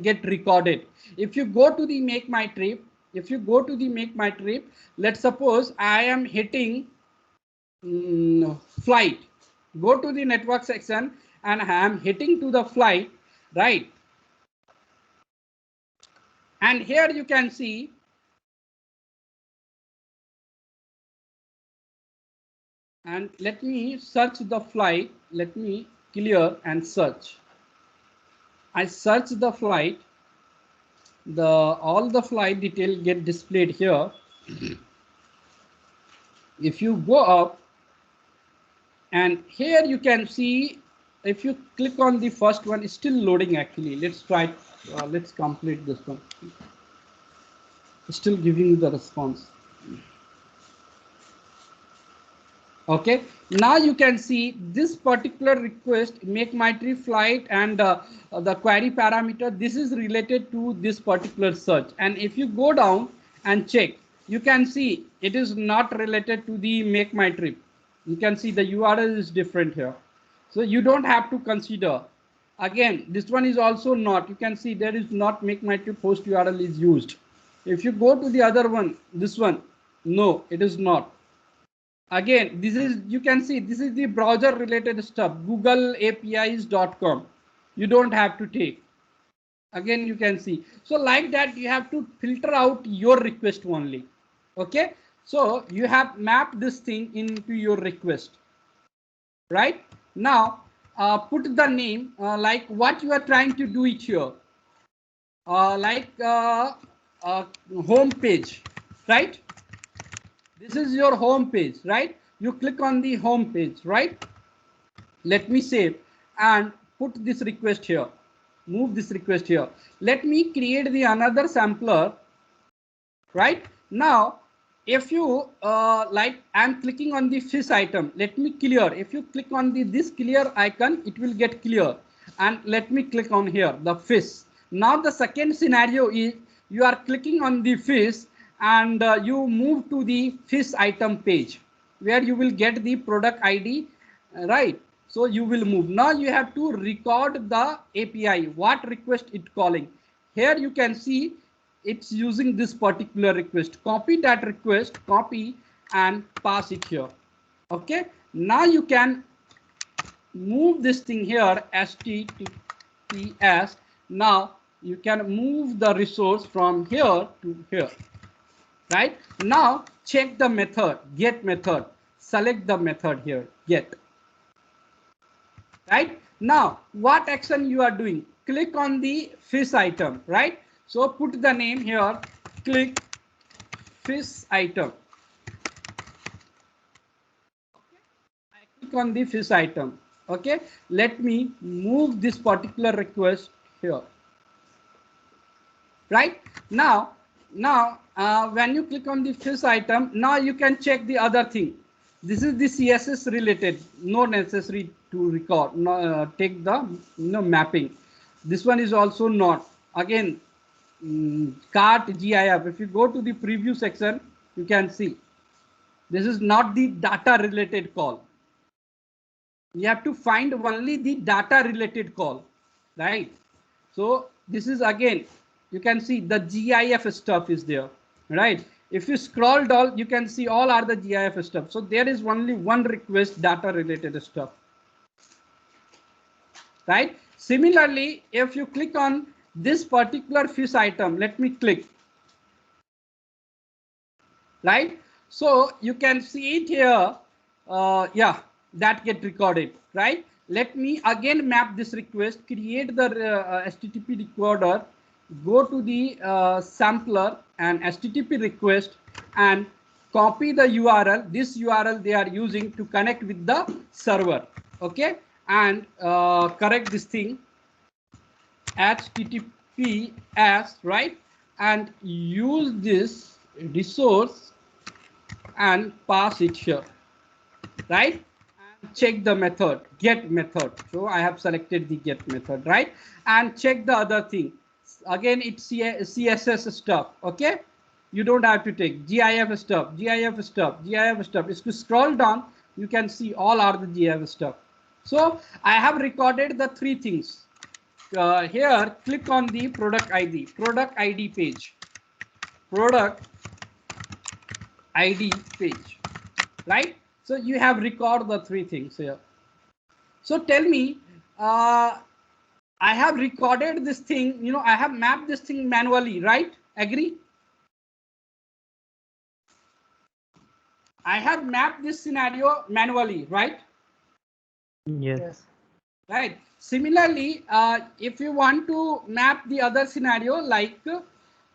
get recorded. If you go to the make my trip, let's suppose I am hitting flight. Go to the network section and I am hitting to the flight, right? And here you can see, and let me search the flight. Let me clear and search. I search the flight. All the flight detail get displayed here. If you go up, and here you can see, if you click on the first one, it's still loading actually. Let's try, let's complete this one. It's still giving you the response. Okay, now you can see this particular request, make my trip flight, and the query parameter, this is related to this particular search. And if you go down and check, you can see it is not related to the make my trip. You can see the URL is different here. So you don't have to consider. Again, this one is also not. You can see there is not make my trip host URL is used. If you go to the other one, this one, no, it is not. Again, this is, you can see this is the browser related stuff, googleapis.com. You don't have to take. Again, you can see. So like that, you have to filter out your request only. Okay, so you have mapped this thing into your request. Right now, put the name like what you are trying to do it here, like home page, right? This is your home page, right? You click on the home page, right? Let me save and put this request here. Move this request here. Let me create the another sampler, right? Now, if you like, I'm clicking on the fish item. Let me clear. If you click on the this clear icon, it will get clear. And let me click on here, the fish. Now the second scenario is you are clicking on the fish and you move to the fish item page where you will get the product ID, right? So you will move. Now you have to record the API, what request it calling. Here you can see it's using this particular request. Copy that request, copy and pass it here. Okay, now you can move this thing here, HTTPS. Now you can move the resource from here to here. Right now, check the method, get method, select the method here, get. Right now, what action you are doing? Click on the fish item, right? So put the name here, click fish item. I click on the fish item. Okay, let me move this particular request here. Right now, when you click on the fish item, now you can check the other thing. This is the CSS related, no necessary to record, no, take the mapping. This one is also not. Again, cart GIF. If you go to the preview section, you can see this is not the data related call. You have to find only the data related call, right? So this is, again, you can see the GIF stuff is there, right? If you scroll down, you can see all are the GIF stuff. So there is only one request, data related stuff, right? Similarly, if you click on this particular fish item, let me click, right? So you can see it here. Yeah, that get recorded, right? Let me again map this request, create the HTTP recorder, go to the sampler and HTTP request and copy the URL. This URL they are using to connect with the server. Okay, and correct this thing, HTTPS, right? And use this resource and pass it here, right? And check the method, get method. So I have selected the get method, right? And check the other thing. Again, it's CSS stuff. Okay, you don't have to take GIF stuff, GIF stuff, GIF stuff. If you scroll down, you can see all are the GIF stuff. So I have recorded the three things. Here, click on the product ID page, product ID page, right? So you have recorded the three things here. So tell me, I have recorded this thing, I have mapped this thing manually, right? Agree? I have mapped this scenario manually, right? Yes. Right. Similarly, if you want to map the other scenario, like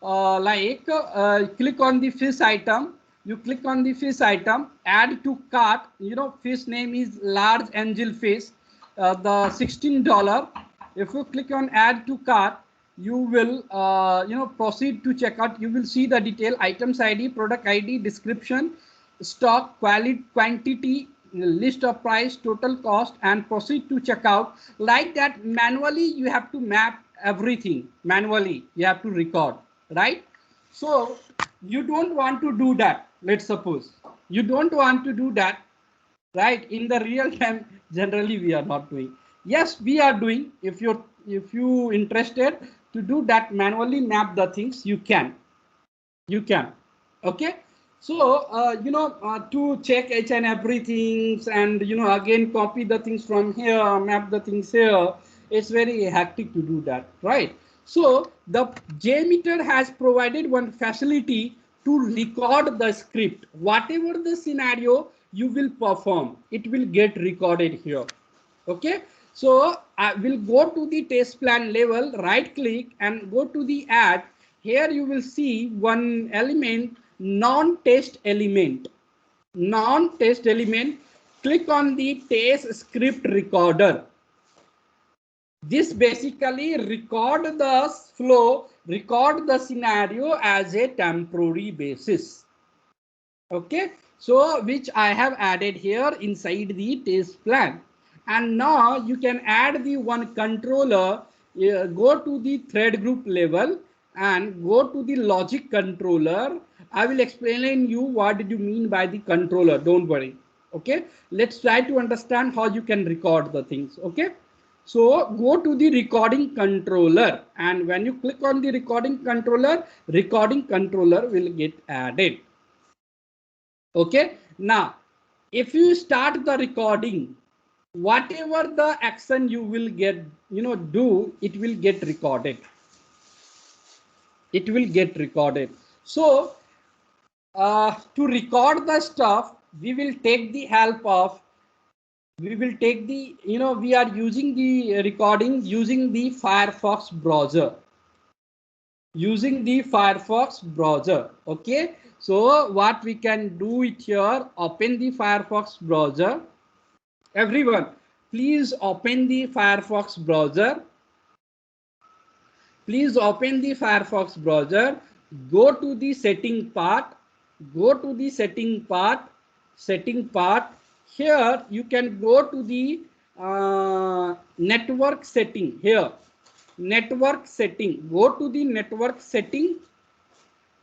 click on the fish item. You click on the fish item, add to cart. Fish name is large angel fish, the $16. If you click on add to cart, you will proceed to checkout. You will see the detail: items ID, product ID, description, stock, quality, quantity, list of price, total cost, and proceed to checkout. Like that, manually you have to map everything. Manually you have to record, right? So you don't want to do that. Let's suppose you don't want to do that, right? In the real time, generally we are not doing. Yes, we are doing. If you interested to do that, manually map the things, you can. Okay. So to check each and everything, and again copy the things from here, map the things here, it's very hectic to do that, right? So the JMeter has provided one facility to record the script. Whatever the scenario you will perform, it will get recorded here. Okay. So I will go to the test plan level, right click and go to the add. Here you will see one element, non-test element. Non-test element. Click on the test script recorder. This basically record the flow, record the scenario as a temporary basis. Okay, so which I have added here inside the test plan. And now you can add the one controller. Go to the thread group level and go to the logic controller. I will explain you what did you mean by the controller. Don't worry. Okay, let's try to understand how you can record the things. Okay, so go to the recording controller, and when you click on the recording controller will get added. Okay, now if you start the recording, whatever the action you will get, do, it will get recorded. It will get recorded. So to record the stuff, we will take the help of, we are using the recording using the Firefox browser. Okay, so what we can do it here, open the Firefox browser. Everyone, please open the Firefox browser. Please open the Firefox browser. Go to the setting part. Setting part. Here you can go to the network setting. Here, network setting. Go to the network setting.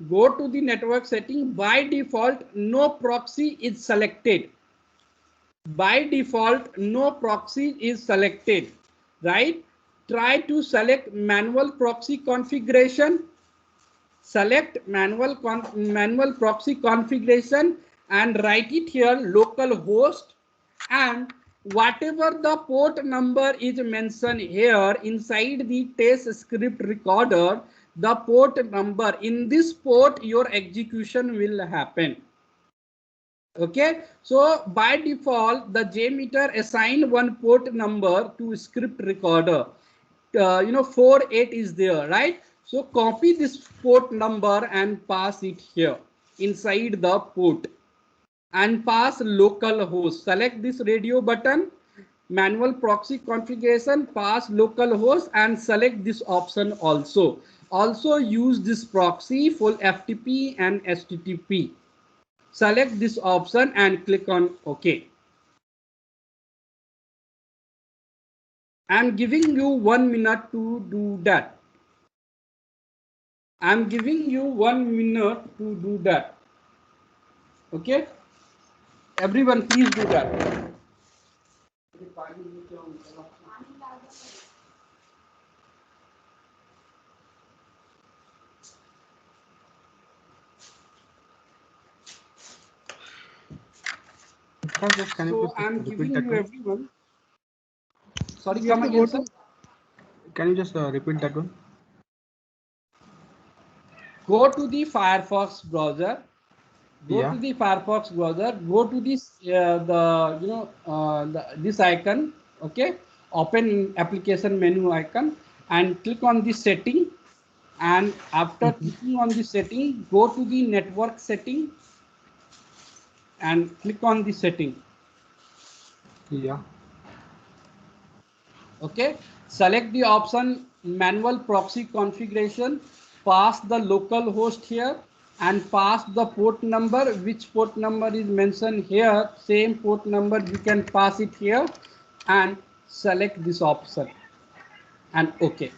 By default, no proxy is selected. Right? Try to select manual proxy configuration. Select manual proxy configuration and write it here, localhost, and whatever the port number is mentioned here inside the test script recorder, the port number, in this port your execution will happen. Okay, so by default the JMeter assigned one port number to script recorder. 48 is there, right? So copy this port number and pass it here inside the port and pass localhost. Select this radio button, manual proxy configuration, pass localhost, and select this option also. Also use this proxy for FTP and HTTP. Select this option and click on OK. I'm giving you 1 minute to do that. Okay, everyone, please do that. So I'm giving you everyone. Sorry, come again, sir. Can you just repeat that one? Go to the Firefox browser. Go to the Firefox browser. Go to this this icon. Okay, open application menu icon and click on the setting And after clicking on the setting, go to the network setting and click on the setting. Yeah. Okay, select the option manual proxy configuration, pass the local host here and pass the port number. Which port number is mentioned here, same port number you can pass it here, and select this option and OK.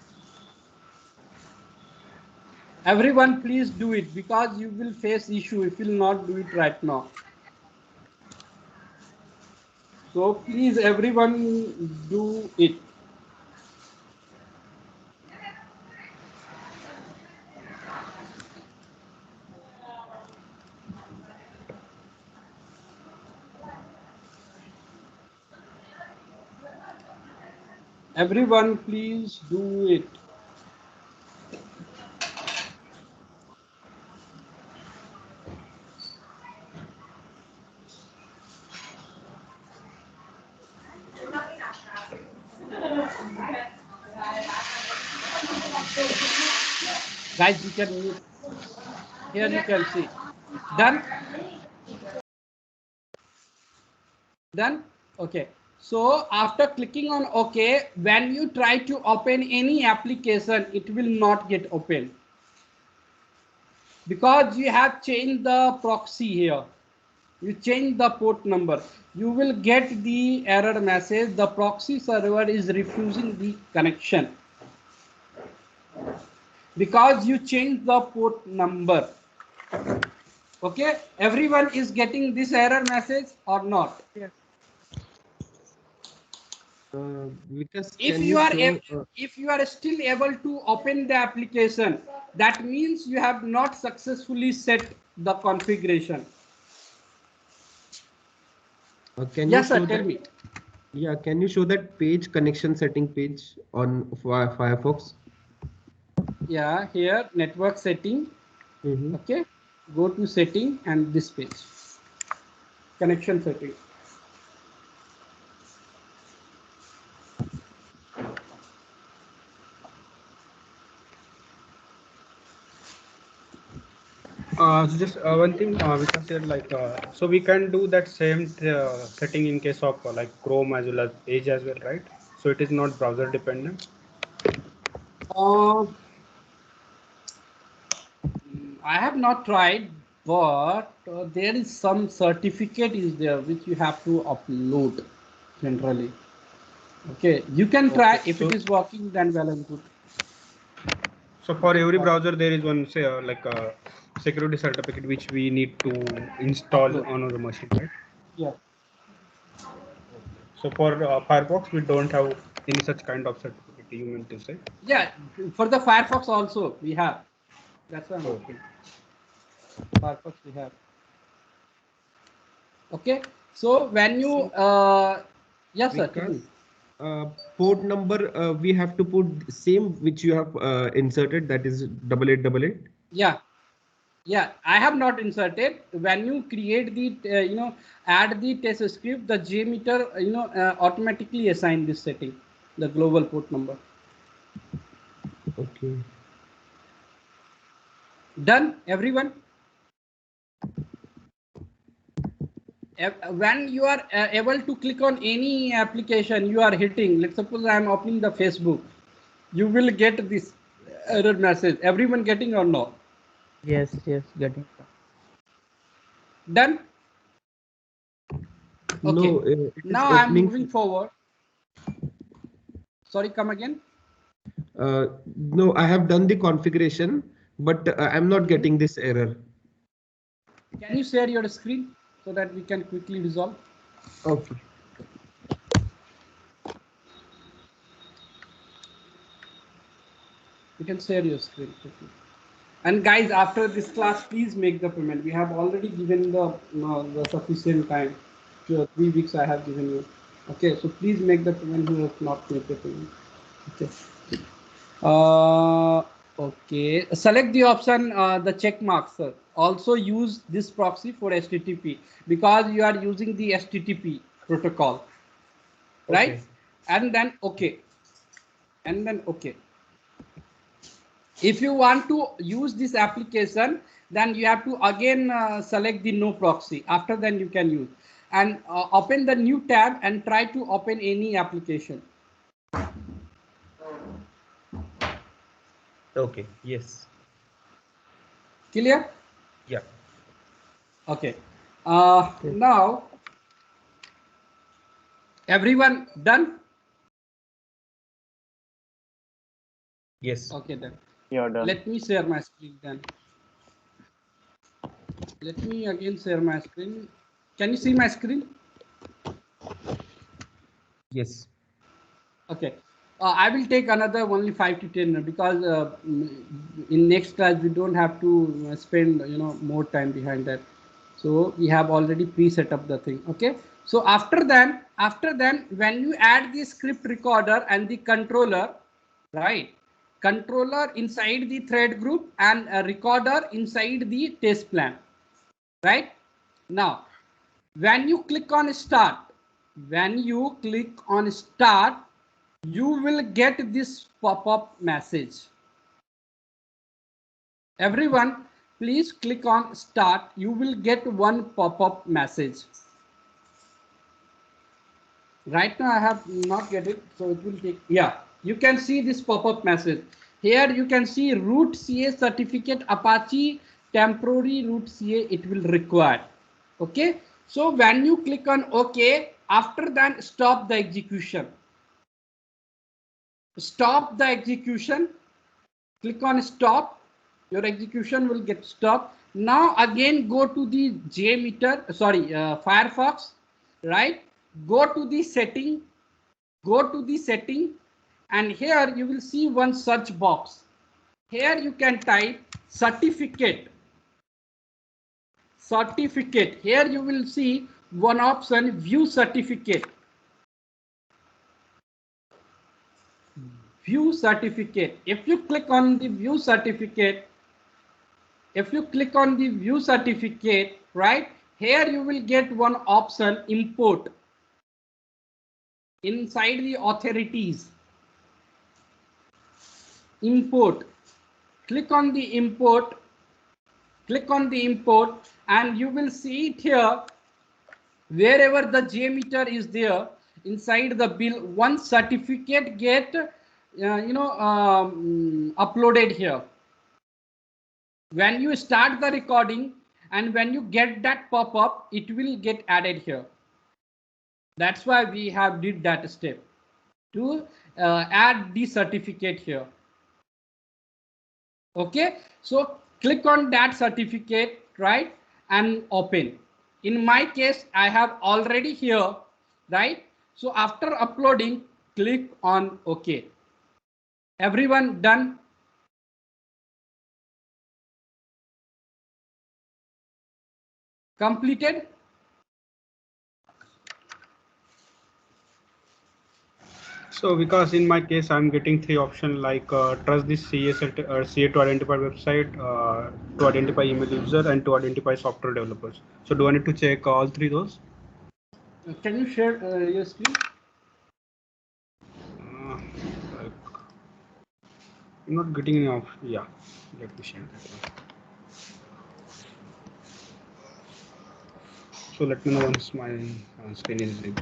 Everyone please do it, because you will face issue if you will not do it right now. So please everyone do it. Everyone please do it. Guys, you can mute. Here you can see. Done? Done? Okay. So after clicking on OK, when you try to open any application, it will not get open, because you have changed the proxy here. You change the port number. You will get the error message. The proxy server is refusing the connection because you changed the port number. Okay, everyone is getting this error message or not? Yes. Because If can you you are show? if you are still able to open the application, that means you have not successfully set the configuration. Can you Yes sir, show tell that? me. Yeah, can you show that page connection setting page on Firefox? Yeah, here network setting. Okay, go to setting and this page, connection setting. Just one thing we can say, like so we can do that same setting in case of like Chrome as well as Edge as well, right? So it is not browser dependent. I have not tried, but there is some certificate is there which you have to upload generally. Okay, you can try. Okay, If so it is working, then well and good. so for every browser there is one, say like a security certificate which we need to install Upload. on our machine, right? Yeah. So for Firefox we don't have any such kind of certificate, you mean to say? Yeah, for the Firefox also we have. That's why I'm asking. Firefox we have. Okay, so when you yes sir, tell me. Port number we have to put same which you have inserted, that is 8888. Yeah, yeah, I have not inserted. When you create the add the test script, the JMeter automatically assign this setting, the global port number. Okay. Done, everyone? When you are able to click on any application you are hitting, let's suppose I am opening the Facebook, you will get this error message. Everyone getting or no? Yes, yes, getting. Done? Okay. No, it is Now I am opening. moving forward. Sorry, come again. No, I have done the configuration, but I'm not getting this error. Can you share your screen so that we can quickly resolve? Okay. You can share your screen quickly. And guys, after this class, please make the payment. We have already given the sufficient time. 3 weeks I have given you. Okay, so please make the payment who have not made the payment. Okay. Okay. Select the option, the check mark, sir. Also use this proxy for HTTP because you are using the HTTP protocol, right? Okay. And then okay. And then okay. If you want to use this application, then you have to again select the no proxy. After then you can use and open the new tab and try to open any application. Okay. Yes. Clear? Yeah. Okay. Now everyone done? Yes. Okay then. You're done. Let me share my screen then. Let me again share my screen. Can you see my screen? Yes. Okay. I will take another only 5 to 10 minutes because in next class we don't have to spend more time behind that. So we have already pre-set up the thing. Okay. So after then when you add the script recorder and the controller, right? Controller inside the thread group and a recorder inside the test plan, right? Now when you click on start, you will get this pop-up message. Everyone, please click on start. You will get one pop-up message. Right now I have not get it, so it will take. Yeah, you can see this pop-up message. Here you can see root CA certificate Apache temporary root CA it will require. Okay, so when you click on OK, after that stop the execution. Stop the execution. Click on stop. Your execution will get stopped. Now again go to the JMeter, sorry, Firefox, right? Go to the setting. Go to the setting, and here you will see one search box. Here you can type certificate. Certificate. Here you will see one option, view certificate. View certificate. If you click on the view certificate, right, here you will get one option, import. Inside the authorities, import. Click on the import. And you will see it here. Wherever the JMeter is there, inside the bill, one certificate get uploaded here. When you start the recording and when you get that pop-up, it will get added here. That's why we have did that step to add the certificate here. Okay, so click on that certificate, right, and open. In my case, I have already here, right? So after uploading, click on OK. Everyone done? Completed? So because in my case, I'm getting three options like trust this CA to identify website, to identify email user, and to identify software developers. So do I need to check all three those? Can you share your screen? Like, I'm not getting any option. Yeah, let me share that one. So let me know once my screen is ready.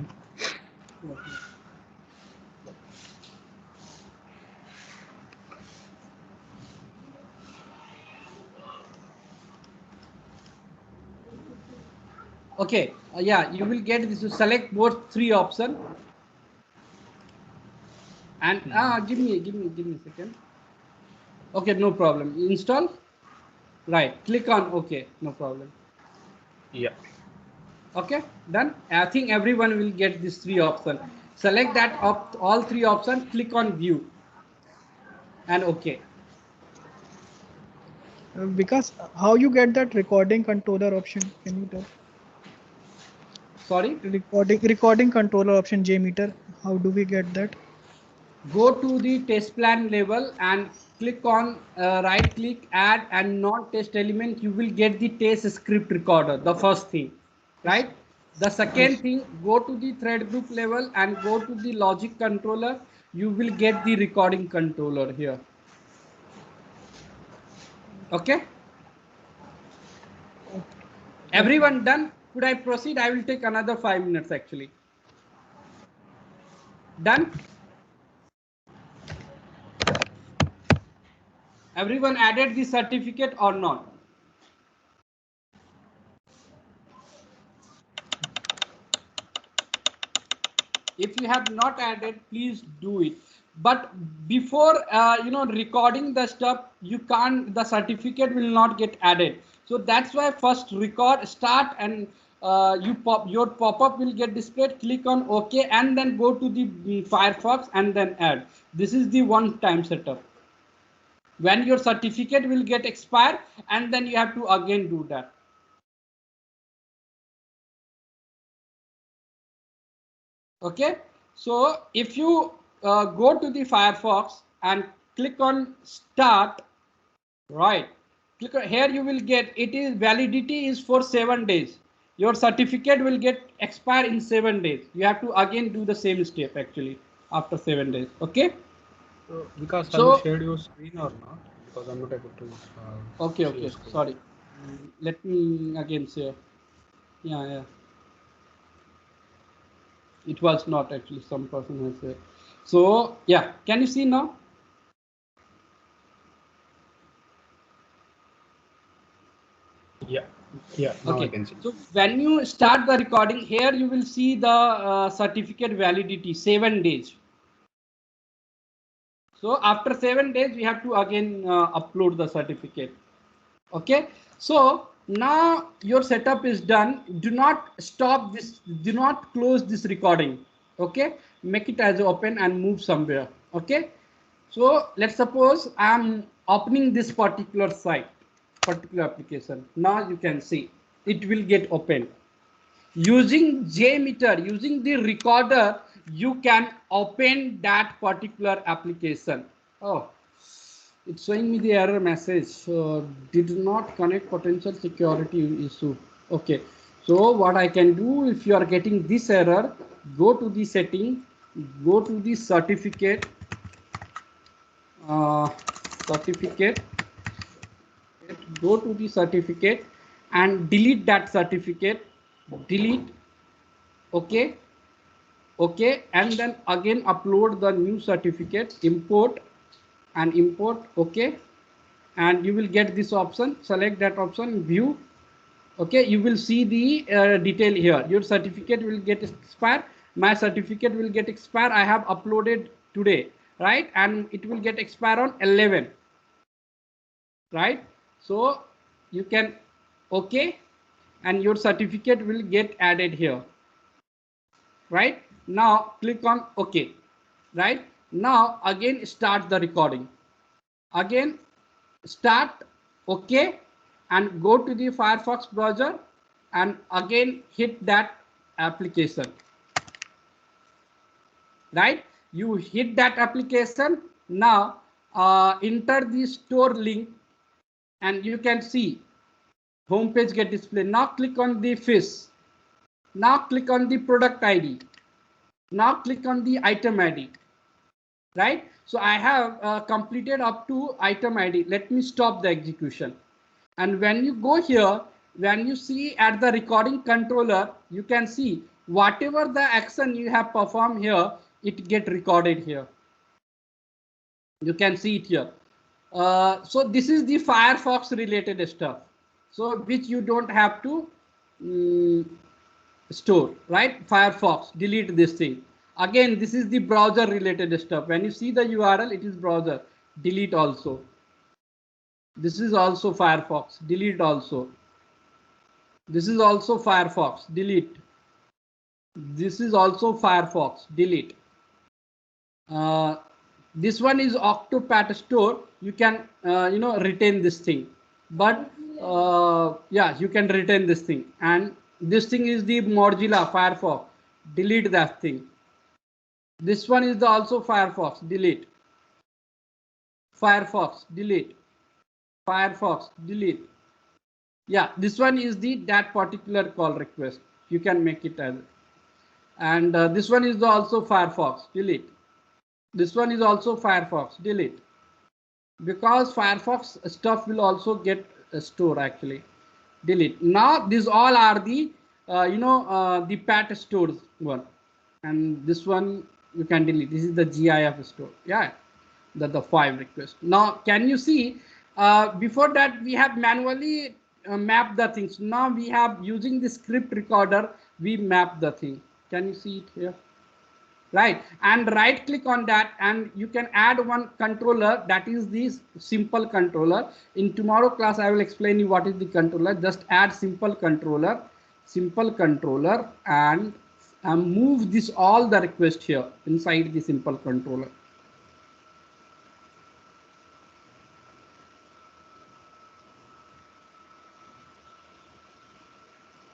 Okay, yeah, you will get this. You select both three option. And give me a second. Okay, no problem. Install. Right, click on OK, no problem. Yeah. Okay, done. I think everyone will get these three options. Select that all three options, click on view and OK. Because how you get that recording controller option? Can you tell? Sorry? Recording controller option JMeter. How do we get that? Go to the test plan level and click on right click, add and non-test element. You will get the test script recorder, the first thing, right? The second thing, go to the thread group level and go to the logic controller. You will get the recording controller here. Okay. Everyone done? Could I proceed? I will take another 5 minutes actually. Done? Everyone added the certificate or not? If you have not added, please do it. But before recording the stuff, you can't, the certificate will not get added. So that's why first record, start, and your pop-up will get displayed. Click on OK and then go to the Firefox and then add. This is the one-time setup. When your certificate will get expired, and then you have to again do that. Okay, so if you go to the Firefox and click on start, right, click on, here you will get, it is validity is for 7 days. Your certificate will get expire in 7 days. You have to again do the same step actually after 7 days. Okay. Because have So you shared your screen or not? Because I'm not able to. Okay. Sorry. Let me again say. Yeah. It was not actually, some person has said. So yeah, can you see now? Yeah. Now Okay. I can see. So when you start the recording, here you will see the certificate validity 7 days. So after 7 days, we have to again upload the certificate. Okay. So now your setup is done. Do not stop this. Do not close this recording. Okay. Make it as open and move somewhere. Okay. So let's suppose I'm opening this particular site, particular application. Now you can see it will get opened. Using JMeter, using the recorder, you can open that particular application. Oh, it's showing me the error message. So did not connect, potential security issue. Okay. So what I can do, if you are getting this error, go to the setting, go to the certificate, certificate, go to the certificate and delete that certificate, delete. Okay. Okay, and then again upload the new certificate, import and import. Okay, and you will get this option, select that option, view. Okay, you will see the detail here. Your certificate will get expired. My certificate will get expired. I have uploaded today, right? And it will get expired on 11, right? So you can, okay, and your certificate will get added here. Right now click on OK. Right now again start the recording, again start. OK, and go to the Firefox browser and again hit that application. Right, you hit that application. Now enter the store link and you can see home page get displayed. Now click on the fish. Now click on the product ID. Now click on the item ID. Right, so I have completed up to item ID. Let me stop the execution. And when you go here, when you see at the recording controller, you can see whatever the action you have performed here, it get recorded here. You can see it here. So this is the Firefox related stuff, so which you don't have to store, right? Firefox, delete this thing. Again, this is the browser related stuff. When you see the URL, it is browser, delete also. This is also Firefox, delete also. This is also Firefox, delete. This is also Firefox, delete. This one is Octopath Store. You can retain this thing, but yeah, you can retain this thing. And this thing is the Mozilla Firefox, delete that thing. This one is the also Firefox, delete. Firefox, delete. Firefox, delete. Yeah, this one is the that particular call request. You can make it as, and this one is the also Firefox, delete. This one is also Firefox, delete. because Firefox stuff will also get stored actually. Delete. Now these all are the the pat stores one, and this one you can delete. This is the GIF store. Yeah, the 5 request. Now can you see? Before that we have manually mapped the things. Now we have using the script recorder. We map the thing. Can you see it here? Right, and right click on that, and you can add one controller, that is this simple controller. In tomorrow class I will explain you what is the controller. Just add simple controller, and move this all the request here inside the simple controller.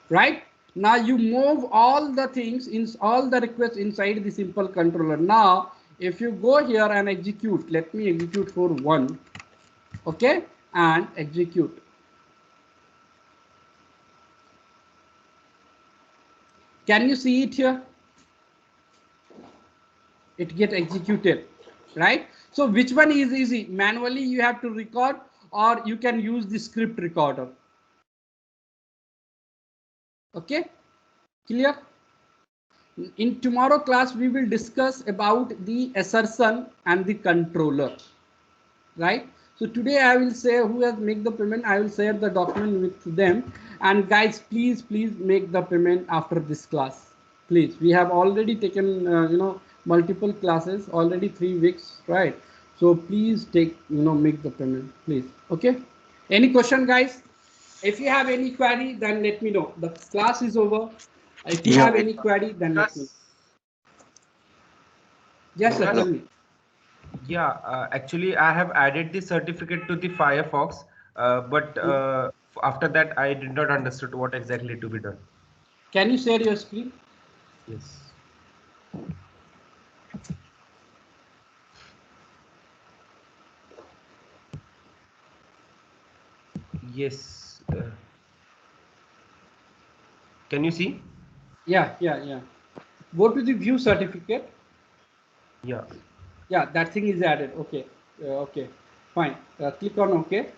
Right, now you move all the things in all the requests inside the simple controller. Now if you go here and execute, let me execute for 1, okay, and execute. Can you see it here? It get executed, right? So which one is easy? Manually you have to record, or you can use the script recorder. Okay, clear? In tomorrow class we will discuss about the assertion and the controller, right? So today I will say who has make the payment. I will share the document with them, and guys please make the payment after this class, please. We have already taken multiple classes already, 3 weeks, right? So please take make the payment, please. Okay, any question guys? If you have any query, then let me know. The class is over. If you have any query, then let me know. Yes sir, tell me. Yeah, actually I have added the certificate to the Firefox, but after that I did not understood what exactly to be done. Can you share your screen? Yes. Yes. Can you see? Yeah. Go to the view certificate. Yeah. Yeah, that thing is added. Okay. Okay. Fine. Click on OK.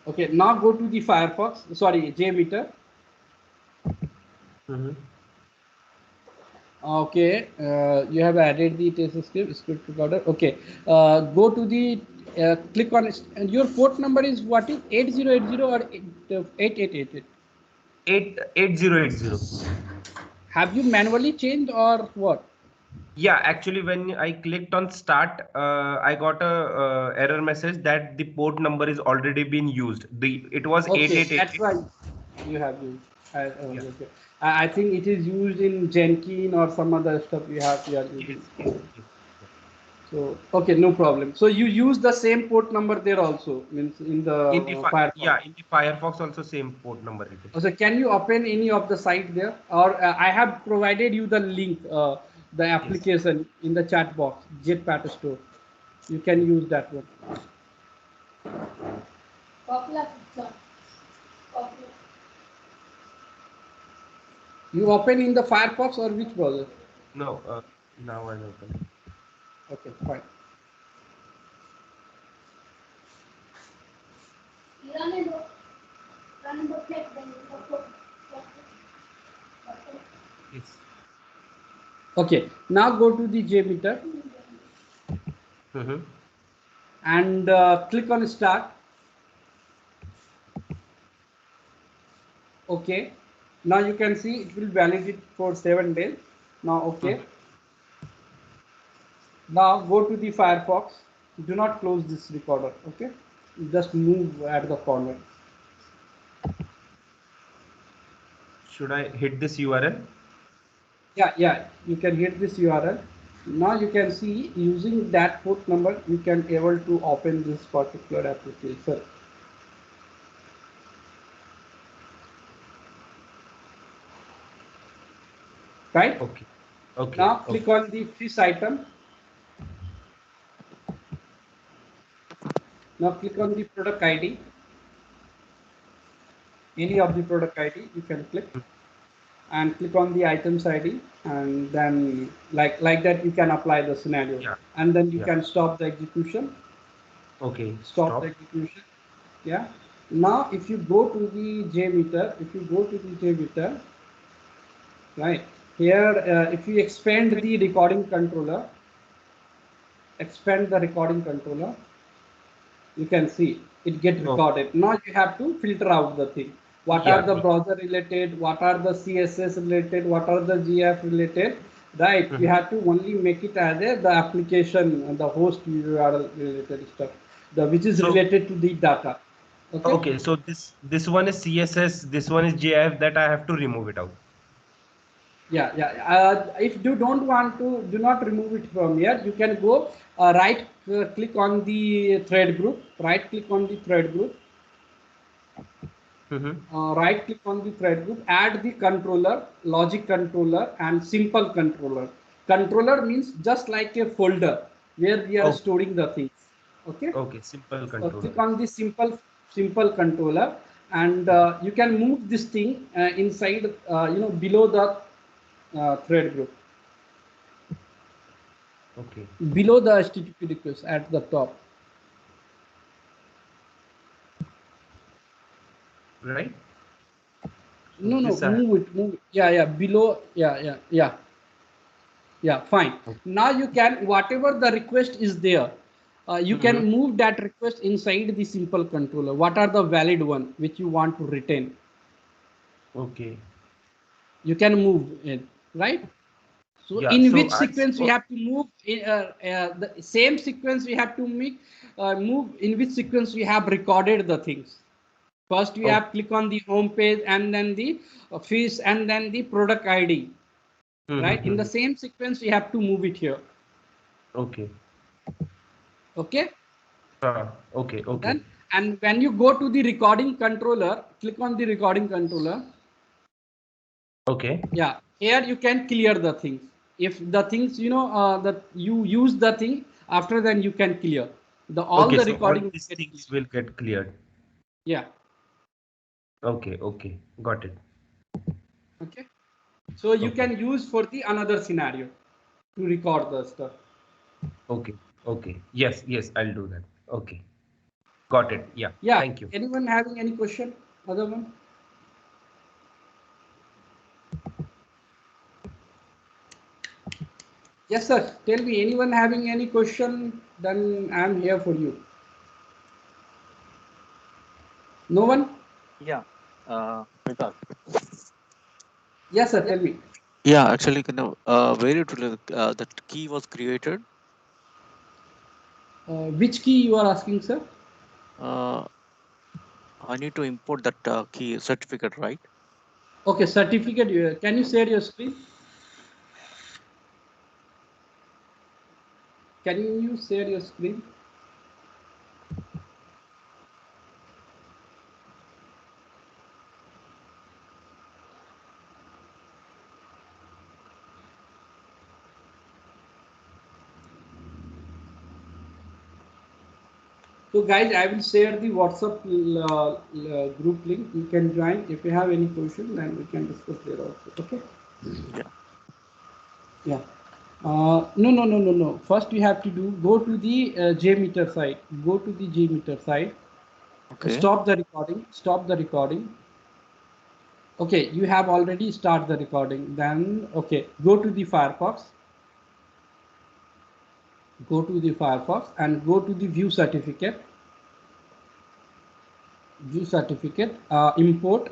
Okay. Now go to the Firefox. Sorry, JMeter. Okay. You have added the test script recorder. Okay. Go to the click on and your port number is what is 8080 or 8888? 8080. Have you manually changed or what? Yeah, actually when I clicked on start, I got a error message that the port number is already been used. It was Okay, 8888. that's why you have used. Yeah. Okay. I think it is used in Jenkins or some other stuff you are using. Yes. So okay, no problem. So you use the same port number there also, means in the Firefox. In the Firefox also same port number it is. So can you open any of the site there, or I have provided you the link, the application in the chat box, Jetpack Store. You can use that one. You open in the Firefox or which browser? No, now I'm open. Okay, fine. Yes. Okay, now go to the JMeter and click on start. Okay, now you can see it will validate for 7 days. Now okay. Now go to the Firefox. Do not close this recorder. Okay, just move at the corner. Should I hit this URL? Yeah, you can hit this URL. Now you can see using that port number you can able to open this particular application. Right? Okay. Now click on the fish item. Now click on the product ID. Any of the product ID you can click, and click on the items ID, and then like that you can apply the scenario, and then you can stop the execution. Okay. Stop the execution. Yeah. Now, if you go to the JMeter, right here, if you expand the recording controller, you can see it get recorded. Now you have to filter out the thing. What are the browser related? What are the CSS related? What are the GF related? Right. You have to only make it as the application, the host URL related stuff, which is related to the data. Okay. Okay. So this one is CSS. This one is GIF. That I have to remove it out. Yeah. If you don't want to, do not remove it from here. You can go right click on the thread group. Right click on the thread group. Right click on the thread group, add the controller, logic controller and simple controller. Controller means just like a folder where we are storing the things. Okay. Okay. Simple controller. Click on the simple controller, and you can move this thing inside, below the thread group. Okay. Below the HTTP request at the top. Right. No, move it. Yeah, below. Yeah, fine. Now you can, whatever the request is there, you can move that request inside the simple controller. What are the valid one which you want to retain? Okay. You can move it, right? So Yeah. in So which sequence we have to move? The same sequence we have to move. In which sequence we have recorded the things? First we have click on the home page, and then the fish, and then the product ID. Right? In the same sequence we have to move it here. Okay. Okay. Okay. Then, and when you go to the recording controller, click on the recording controller. Okay. Yeah, here you can clear the things. If the things, that you use the thing, after then you can clear all the So all recording. these things will get cleared. Yeah. Okay. Got it. Okay. So you can use for the another scenario to record the stuff. Okay. Yes. I'll do that. Okay. Got it. Yeah. Yeah. Thank you. Anyone having any question? Other one? Yes, sir. Tell me, anyone having any question? Then I'm here for you. No one? Yeah. Vikas. Yes, sir. Tell me. Yeah, actually, where that key was created? Which key you are asking, sir? I need to import that key certificate, right? Okay, certificate. Can you share your screen? Can you share your screen? So guys, I will share the WhatsApp group link. You can join. If you have any question, then we can discuss there also. Okay? Yeah. Yeah. No. First, you have to go to the JMeter site. Go to the JMeter site. Okay. Stop the recording. Stop the recording. Okay, you have already started the recording. Then, okay, go to the Firefox. Go to the Firefox and go to the view certificate. Import.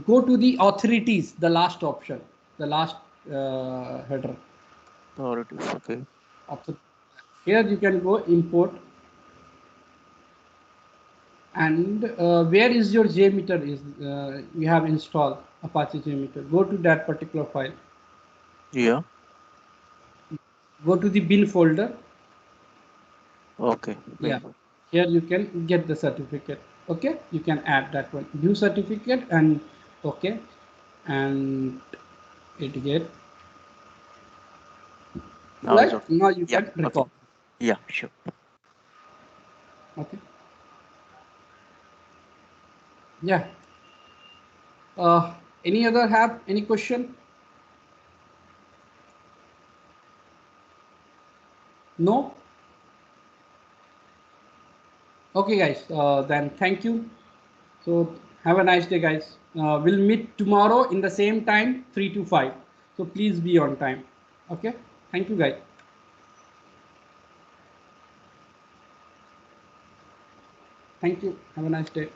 Go to the authorities, the last option, the last header. Authorities. Okay. Here you can go import, and where is your JMeter is you have installed Apache JMeter. Go to that particular file. Yeah. Go to the bin folder. Okay. Yeah, here you can get the certificate. Okay, you can add that one, view certificate, and okay, and it get Now is right. okay. Now you Yeah. can Okay. record. Yeah. Sure. Okay. Yeah. Any other have any question? No. Okay, guys. Then thank you. So have a nice day, guys. We'll meet tomorrow in the same time, 3 to 5. So please be on time. Okay. Thank you, guys. Thank you. Have a nice day.